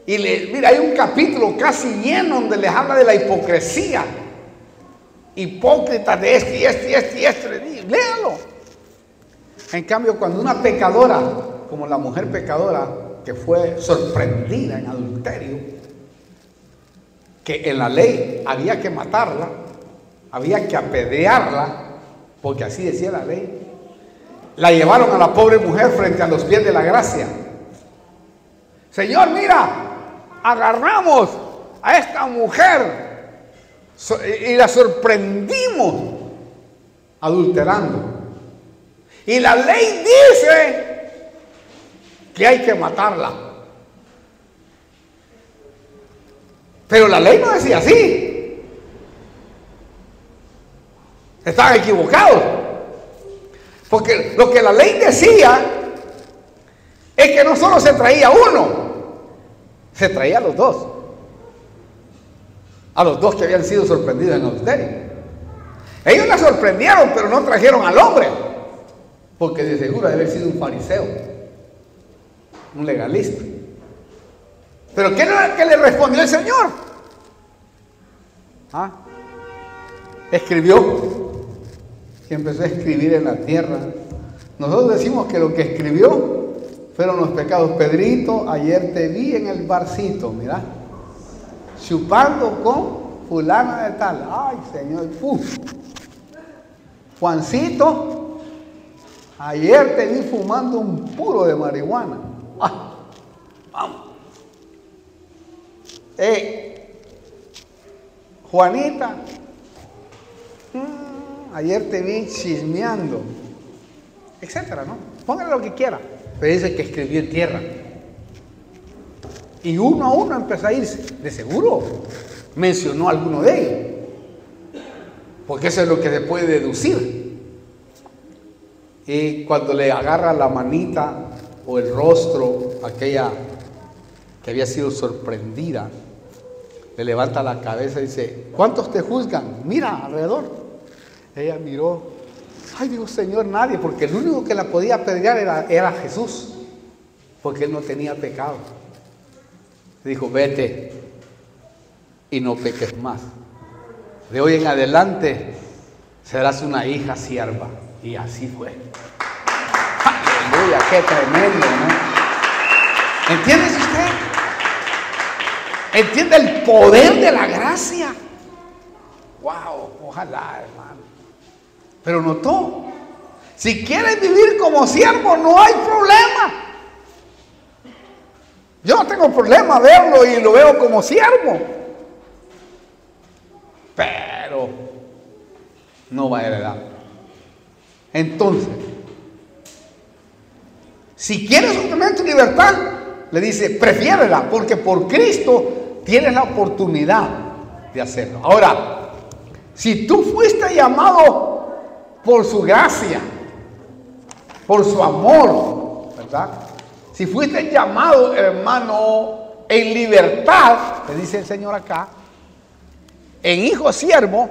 Y mira, hay un capítulo casi lleno donde les habla de la hipocresía. Hipócritas de este y este. Léalo. En cambio, cuando una pecadora, como la mujer pecadora que fue sorprendida en adulterio, que en la ley había que matarla, había que apedrearla, porque así decía la ley, la llevaron a la pobre mujer frente a los pies de la gracia. Señor, mira, agarramos a esta mujer y la sorprendimos adulterando. Y la ley dice que hay que matarla. Pero la ley no decía así. Estaban equivocados. Porque lo que la ley decía es que no solo se traía uno, se traía a los dos. A los dos que habían sido sorprendidos en adulterio. Ellos la sorprendieron, pero no trajeron al hombre, porque de seguro debe haber sido un fariseo, un legalista. Pero ¿qué le respondió el Señor? Escribió, que empezó a escribir en la tierra. Nosotros decimos que lo que escribió fueron los pecados. Pedrito, ayer te vi en el barcito, mira, chupando con fulana de tal. Ay, Señor, Juancito, ayer te vi fumando un puro de marihuana. Vamos. Juanita, Ayer te vi chismeando, etcétera, ¿no? Póngale lo que quiera. Pero dice que escribió en tierra. Y uno a uno empezó a irse. De seguro mencionó a alguno de ellos. Porque eso es lo que se puede deducir. Y cuando le agarra la manita o el rostro, aquella que había sido sorprendida, le levanta la cabeza y dice: ¿cuántos te juzgan? Mira alrededor. Ella miró. Ay, digo, Señor, nadie, porque el único que la podía apedrear era Jesús, porque él no tenía pecado. Dijo: vete y no peques más. De hoy en adelante serás una hija sierva. Y así fue. Aleluya, qué tremendo, ¿no? ¿Entiende usted? ¿Entiende el poder de la gracia? Wow, ojalá, hermano. Pero notó, si quieres vivir como siervo, no hay problema. Yo no tengo problema verlo y lo veo como siervo. Pero no va a heredar. Entonces, si quieres obtener tu libertad, le dice, prefiérela, porque por Cristo tienes la oportunidad de hacerlo. Ahora, si tú fuiste llamado por su gracia, por su amor, ¿verdad? Si fuiste llamado, hermano, en libertad, le dice el Señor acá, en hijo siervo,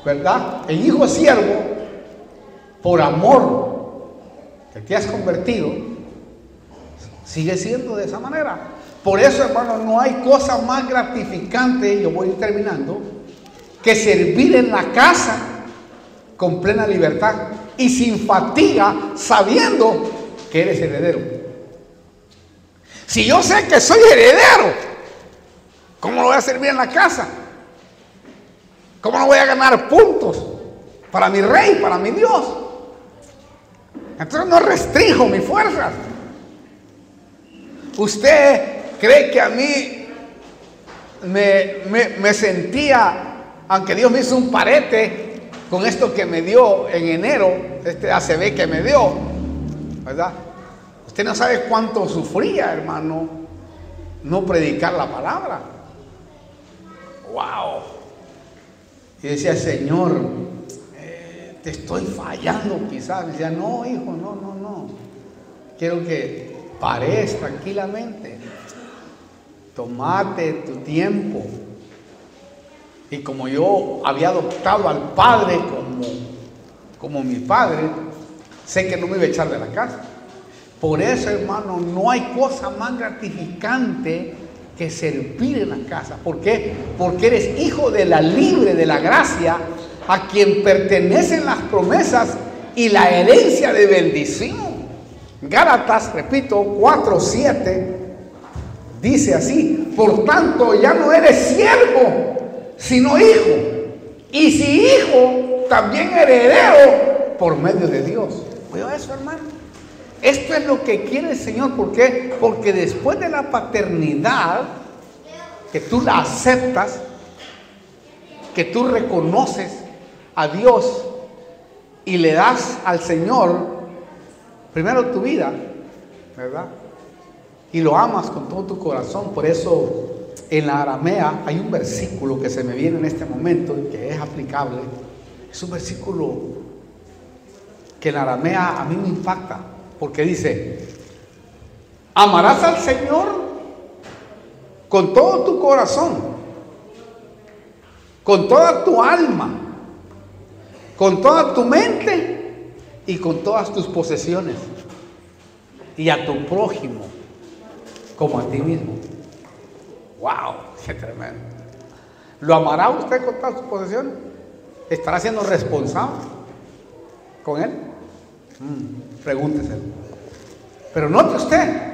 ¿verdad? En hijo siervo, por amor que te has convertido, sigue siendo de esa manera. Por eso, hermano, no hay cosa más gratificante, yo voy terminando, que servir en la casa con plena libertad y sin fatiga, sabiendo que eres heredero. Si yo sé que soy heredero, ¿cómo lo voy a servir en la casa? ¿Cómo no voy a ganar puntos para mi rey, para mi Dios? Entonces no restringo mis fuerzas. ¿Usted cree que a mí me sentía, aunque Dios me hizo un parete con esto que me dio en enero, este ACV que me dio, ¿verdad? Usted no sabe cuánto sufría, hermano, no predicar la palabra. ¡Wow! Y decía, Señor, te estoy fallando quizás. Me decía, no, hijo, no. Quiero que pares tranquilamente. Tomate tu tiempo. Y como yo había adoptado al Padre como mi Padre, sé que no me iba a echar de la casa. Por eso, hermano, no hay cosa más gratificante que servir en la casa. ¿Por qué? Porque eres hijo de la libre, de la gracia, a quien pertenecen las promesas y la herencia de bendición. Gálatas, repito, 4:7 dice así: por tanto ya no eres siervo, sino hijo, y si hijo, también heredero por medio de Dios. ¿Oye eso, hermano? Esto es lo que quiere el Señor. ¿Por qué? Porque después de la paternidad, que tú la aceptas, que tú reconoces a Dios y le das al Señor primero tu vida, ¿verdad? Y lo amas con todo tu corazón. Por eso en la aramea hay un versículo que se me viene en este momento y que es aplicable. Es un versículo que en la aramea a mí me impacta, porque dice: amarás al Señor con todo tu corazón, con toda tu alma, con toda tu mente y con todas tus posesiones, y a tu prójimo como a ti mismo. ¡Wow! ¡Qué tremendo! ¿Lo amará usted con todas sus posesiones? ¿Estará siendo responsable con él? Pregúnteselo. Pero note usted,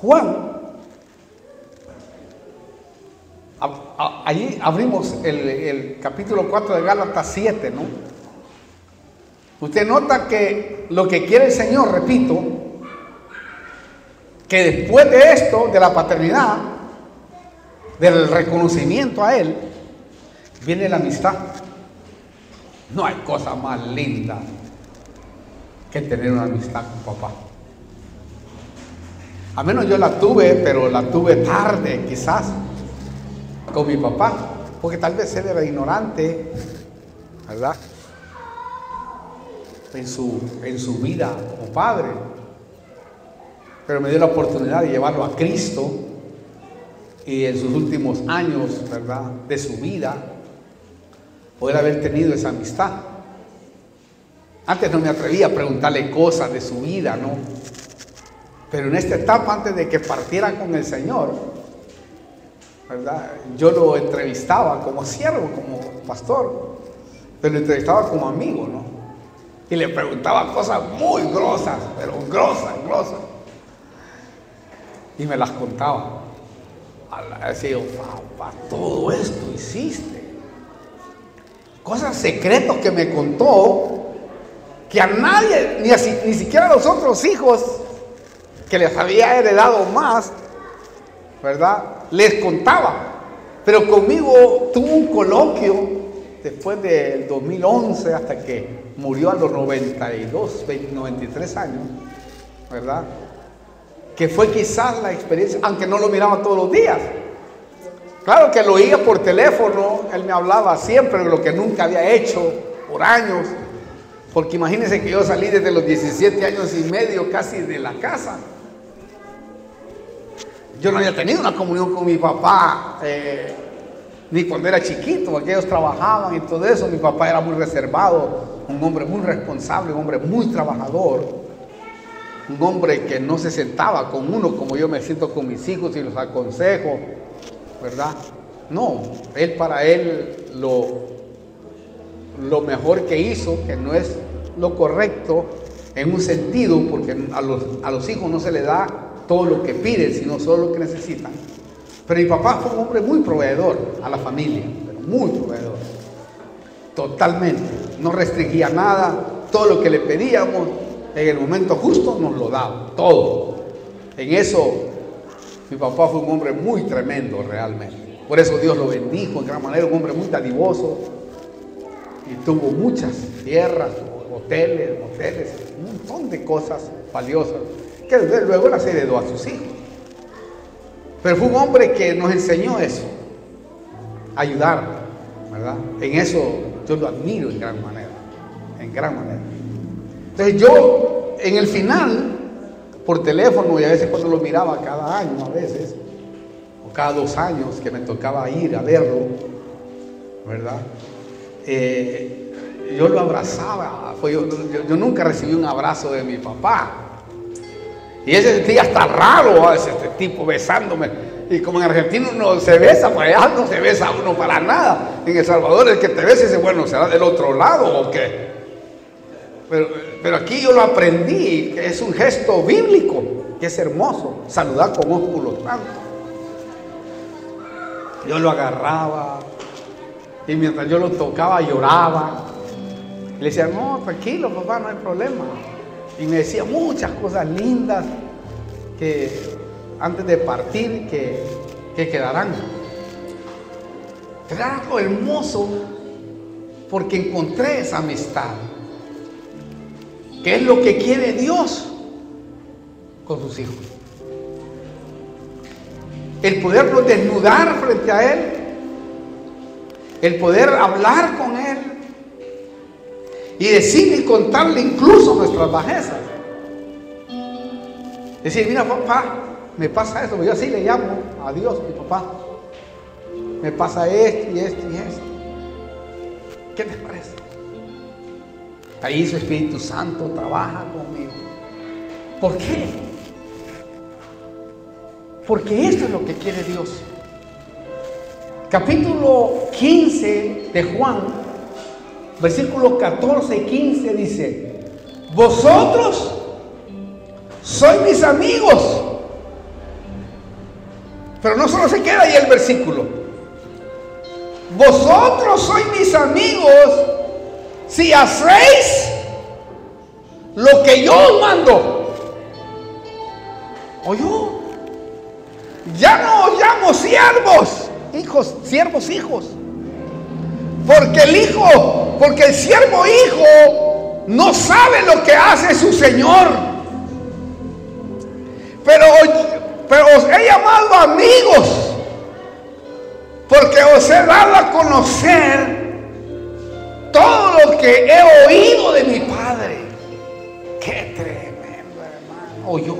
Juan, allí abrimos el capítulo 4 de Gálatas 7, ¿no? Usted nota que lo que quiere el Señor, repito, que después de esto, de la paternidad, del reconocimiento a Él, viene la amistad. No hay cosa más linda que tener una amistad con papá. A menos yo la tuve, pero la tuve tarde quizás, con mi papá, porque tal vez él era ignorante, ¿verdad? En su vida como padre. Pero me dio la oportunidad de llevarlo a Cristo, y en sus últimos años, ¿verdad?, de su vida, poder haber tenido esa amistad. Antes no me atrevía a preguntarle cosas de su vida, ¿no? Pero en esta etapa, antes de que partiera con el Señor, ¿verdad?, yo lo entrevistaba como siervo, como pastor, pero lo entrevistaba como amigo, ¿no? Y le preguntaba cosas muy grosas, pero grosas. Y me las contaba. Decía, papá, todo esto hiciste. Cosas secretas que me contó, que a nadie, ni siquiera a los otros hijos que les había heredado más, ¿verdad?, les contaba. Pero conmigo tuvo un coloquio después del 2011 hasta que murió a los 93 años, ¿verdad?, que fue quizás la experiencia, aunque no lo miraba todos los días. Claro que lo oía por teléfono, él me hablaba siempre de lo que nunca había hecho por años, porque imagínense que yo salí desde los 17 años y medio casi de la casa. Yo no había tenido una comunión con mi papá, ni cuando era chiquito, porque ellos trabajaban y todo eso. Mi papá era muy reservado, un hombre muy responsable, un hombre muy trabajador, un hombre que no se sentaba con uno como yo me siento con mis hijos y los aconsejo, ¿verdad? No, para él lo mejor que hizo, que no es lo correcto en un sentido, porque a los hijos no se les da todo lo que piden, sino solo lo que necesitan. Pero mi papá fue un hombre muy proveedor a la familia, pero muy proveedor, totalmente, no restringía nada, todo lo que le pedíamos en el momento justo nos lo daba, todo. En eso mi papá fue un hombre muy tremendo realmente. Por eso Dios lo bendijo en gran manera, un hombre muy dadivoso, y tuvo muchas tierras, hoteles, moteles, un montón de cosas valiosas que desde luego las heredó a sus hijos. Pero fue un hombre que nos enseñó eso, ayudar, ¿verdad? En eso yo lo admiro en gran manera, en gran manera. Entonces yo, en el final, por teléfono, y a veces cuando lo miraba cada año, a veces, o cada 2 años que me tocaba ir a verlo, ¿verdad?, yo lo abrazaba. Yo nunca recibí un abrazo de mi papá. Y ese sentía hasta raro, este tipo besándome. Y como en Argentina uno se besa, para allá no se besa uno para nada. En El Salvador el que te besa dice, bueno, ¿será del otro lado o qué? Pero aquí yo lo aprendí, que es un gesto bíblico, que es hermoso, saludar con ósculo santo. Yo lo agarraba, y mientras yo lo tocaba lloraba. Le decía, no, tranquilo papá, no hay problema. Y me decía muchas cosas lindas que antes de partir que quedarán. Era algo hermoso porque encontré esa amistad, que es lo que quiere Dios con sus hijos. El podernos desnudar frente a Él, el poder hablar con Él y decirle y contarle incluso nuestras bajezas. Decir, mira papá, me pasa esto, yo así le llamo a Dios, mi papá. Me pasa esto y esto y esto. ¿Qué te parece? Ahí su Espíritu Santo trabaja conmigo. ¿Por qué? Porque esto es lo que quiere Dios. Capítulo 15 de Juan, versículos 14 y 15 dice: vosotros sois mis amigos. Pero no solo se queda ahí el versículo. Vosotros sois mis amigos si hacéis lo que yo os mando. O yo ya no os llamo siervos, hijos, siervos hijos. Porque el siervo hijo no sabe lo que hace su Señor. Pero os he llamado amigos, porque os he dado a conocer todo lo que he oído de mi Padre. Qué tremendo, hermano. Oyó.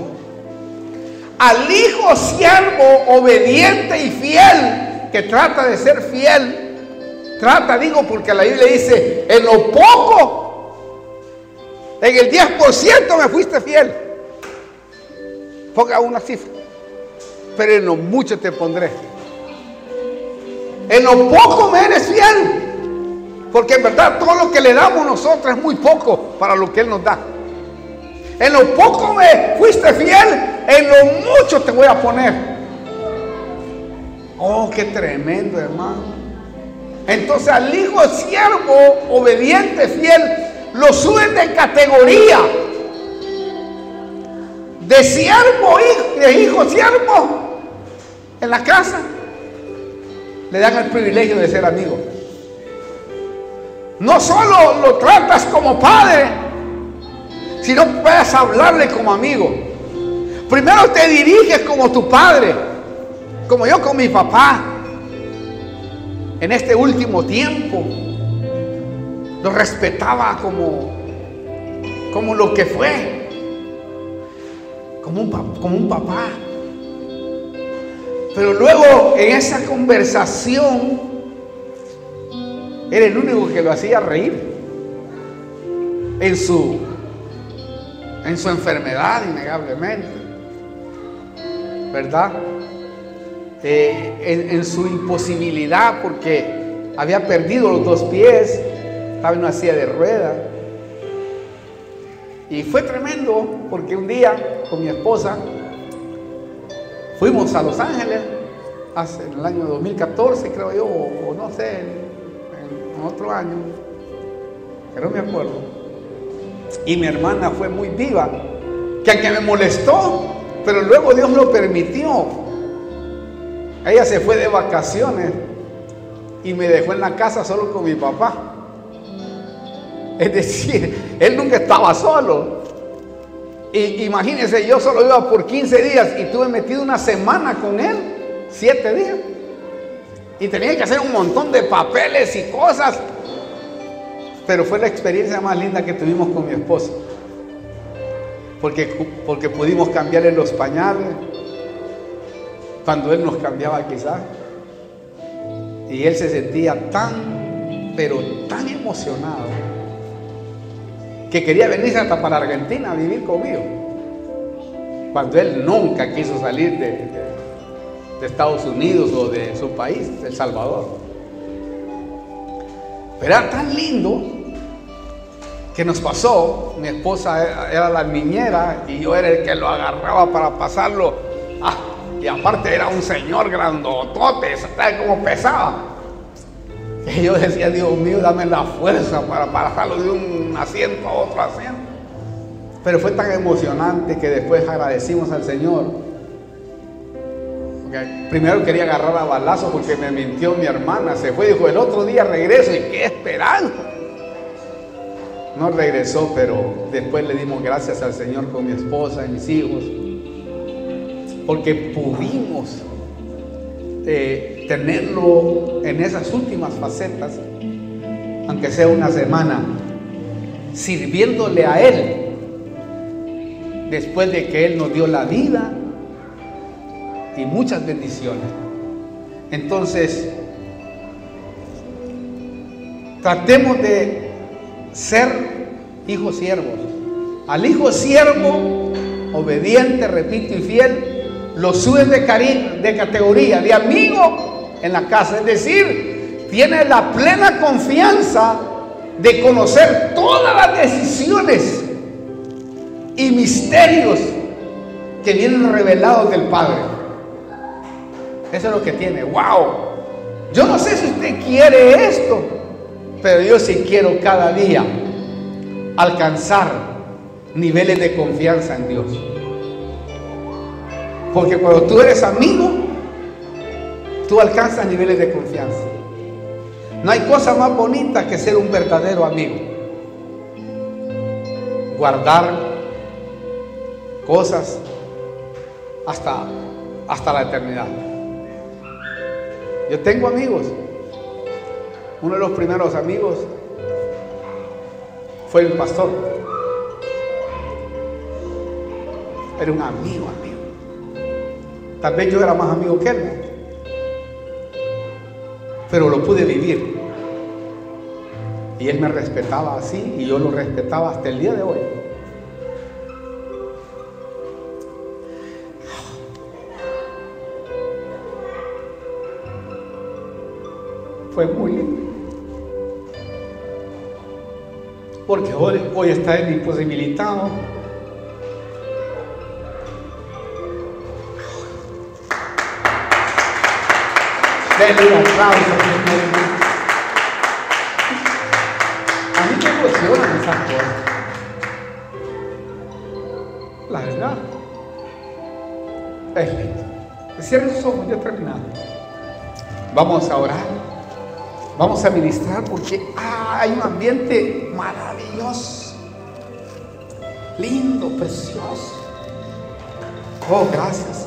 Al hijo siervo obediente y fiel, que trata de ser fiel. Digo, porque la Biblia dice, en lo poco, en el 10% me fuiste fiel. Ponga una cifra. Pero en lo mucho te pondré. En lo poco me eres fiel. Porque en verdad todo lo que le damos nosotros es muy poco para lo que Él nos da. En lo poco me fuiste fiel, en lo mucho te voy a poner. Oh, qué tremendo, hermano. Entonces al hijo siervo, obediente, fiel, lo suben de categoría. De siervo, de hijo siervo, en la casa, le dan el privilegio de ser amigo. No solo lo tratas como padre, sino puedes hablarle como amigo. Primero te diriges como tu padre, como yo con mi papá. En este último tiempo lo respetaba como lo que fue, como un papá. Pero luego en esa conversación era el único que lo hacía reír en su enfermedad, innegablemente, ¿verdad? En su imposibilidad, porque había perdido los 2 pies, estaba en una silla de ruedas. Y fue tremendo, porque un día con mi esposa fuimos a Los Ángeles, en el año 2014 creo yo, o no sé, en otro año, pero no me acuerdo. Y mi hermana fue muy viva, que aunque me molestó, pero luego Dios lo permitió. Ella se fue de vacaciones y me dejó en la casa solo con mi papá. Es decir, él nunca estaba solo. Y imagínense, yo solo iba por 15 días y tuve metido una semana con él, 7 días. Y tenía que hacer un montón de papeles y cosas. Pero fue la experiencia más linda que tuvimos con mi esposa. Porque pudimos cambiarle los pañales cuando él nos cambiaba quizás, y él se sentía pero tan emocionado, que quería venirse hasta para Argentina a vivir conmigo, cuando él nunca quiso salir de Estados Unidos o de su país, El Salvador. Pero era tan lindo que nos pasó. Mi esposa era la niñera y yo era el que lo agarraba para pasarlo. Y aparte era un señor grandotote, ¿sabes cómo pesaba? Y yo decía, Dios mío, dame la fuerza para pasarlo de un asiento a otro asiento. Pero fue tan emocionante que después agradecimos al Señor. Porque primero quería agarrar a balazo porque me mintió mi hermana. Se fue y dijo, el otro día regreso. ¿Y qué esperanza? No regresó, pero después le dimos gracias al Señor con mi esposa y mis hijos. Porque pudimos tenerlo en esas últimas facetas, aunque sea una semana, sirviéndole a Él, después de que Él nos dio la vida y muchas bendiciones. Entonces, tratemos de ser hijos siervos. Al hijo siervo, obediente, repito, y fiel, lo suben de categoría, de amigo en la casa. Es decir, tiene la plena confianza de conocer todas las decisiones y misterios que vienen revelados del Padre. Eso es lo que tiene. ¡Wow! Yo no sé si usted quiere esto, pero yo sí quiero cada día alcanzar niveles de confianza en Dios. Porque cuando tú eres amigo, tú alcanzas niveles de confianza. No hay cosa más bonita que ser un verdadero amigo. Guardar cosas hasta la eternidad. Yo tengo amigos. Uno de los primeros amigos fue el pastor. Era un amigo. Tal vez yo era más amigo que él, pero lo pude vivir. Y él me respetaba así y yo lo respetaba hasta el día de hoy. Fue muy lindo. Porque hoy está él imposibilitado. Denle un aplauso. A mí me emocionan esas cosas. La verdad. Es lindo. Cierren sus ojos, ya he terminado. Vamos a orar. Vamos a ministrar porque hay un ambiente maravilloso, lindo, precioso. Oh, gracias.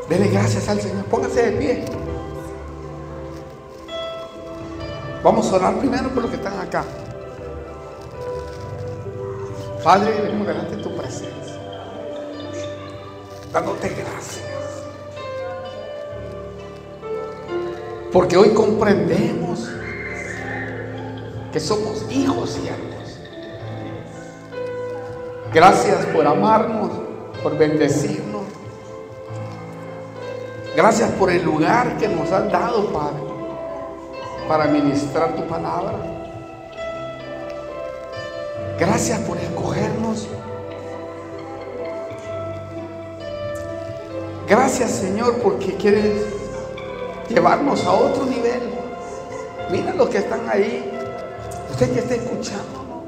Dele gracias al Señor. Póngase de pie. Vamos a orar primero por los que están acá. Padre, venimos delante de tu presencia, dándote gracias, porque hoy comprendemos que somos hijos siervos. Gracias por amarnos, por bendecirnos. Gracias por el lugar que nos has dado, Padre, para ministrar tu palabra. Gracias por escogernos. Gracias, Señor, porque quieres llevarnos a otro nivel. Mira los que están ahí. Usted que está escuchando,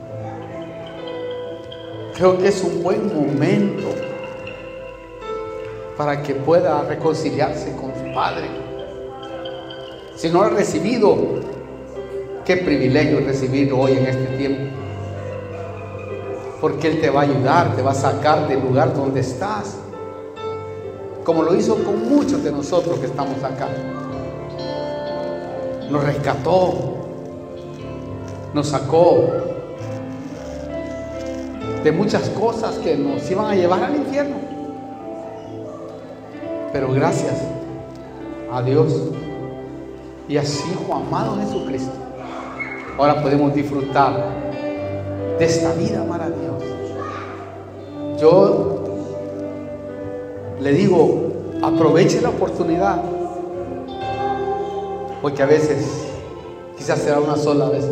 creo que es un buen momento para que pueda reconciliarse con su Padre. Si no lo ha recibido, qué privilegio recibirlo hoy en este tiempo. Porque Él te va a ayudar, te va a sacar del lugar donde estás, como lo hizo con muchos de nosotros que estamos acá. Nos rescató, nos sacó de muchas cosas que nos iban a llevar al infierno. Pero gracias a Dios y a su Hijo amado Jesucristo, ahora podemos disfrutar de esta vida maravillosa. Yo le digo, aproveche la oportunidad, porque a veces quizás será una sola vez,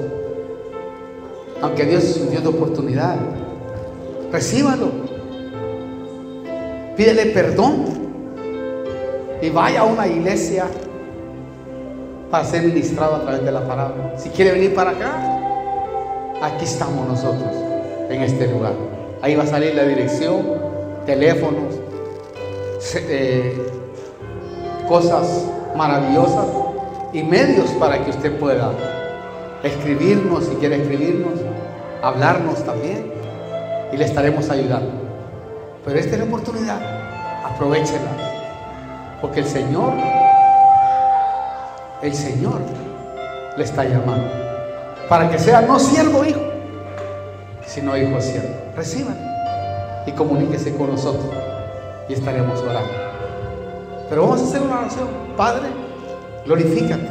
aunque Dios es un Dios de oportunidad. Recíbalo, pídele perdón y vaya a una iglesia para ser ministrado a través de la palabra. Si quiere venir para acá, aquí estamos nosotros en este lugar. Ahí va a salir la dirección, teléfonos, cosas maravillosas y medios para que usted pueda escribirnos, si quiere escribirnos, hablarnos también, y le estaremos ayudando. Pero esta es la oportunidad, aprovechela, porque el Señor le está llamando para que sea no siervo hijo, sino hijo siervo. Reciban y comuníquese con nosotros y estaremos orando. Pero vamos a hacer una oración. Padre, glorifícate,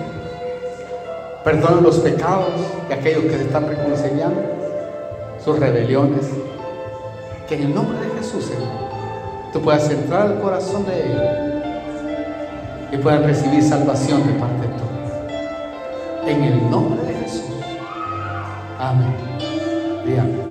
perdona los pecados de aquellos que se están reconciliando, sus rebeliones, que en el nombre de Jesús, Señor, tú puedas entrar al corazón de ellos y puedan recibir salvación de parte de todos. En el nombre de Jesús. Amén. Y amén.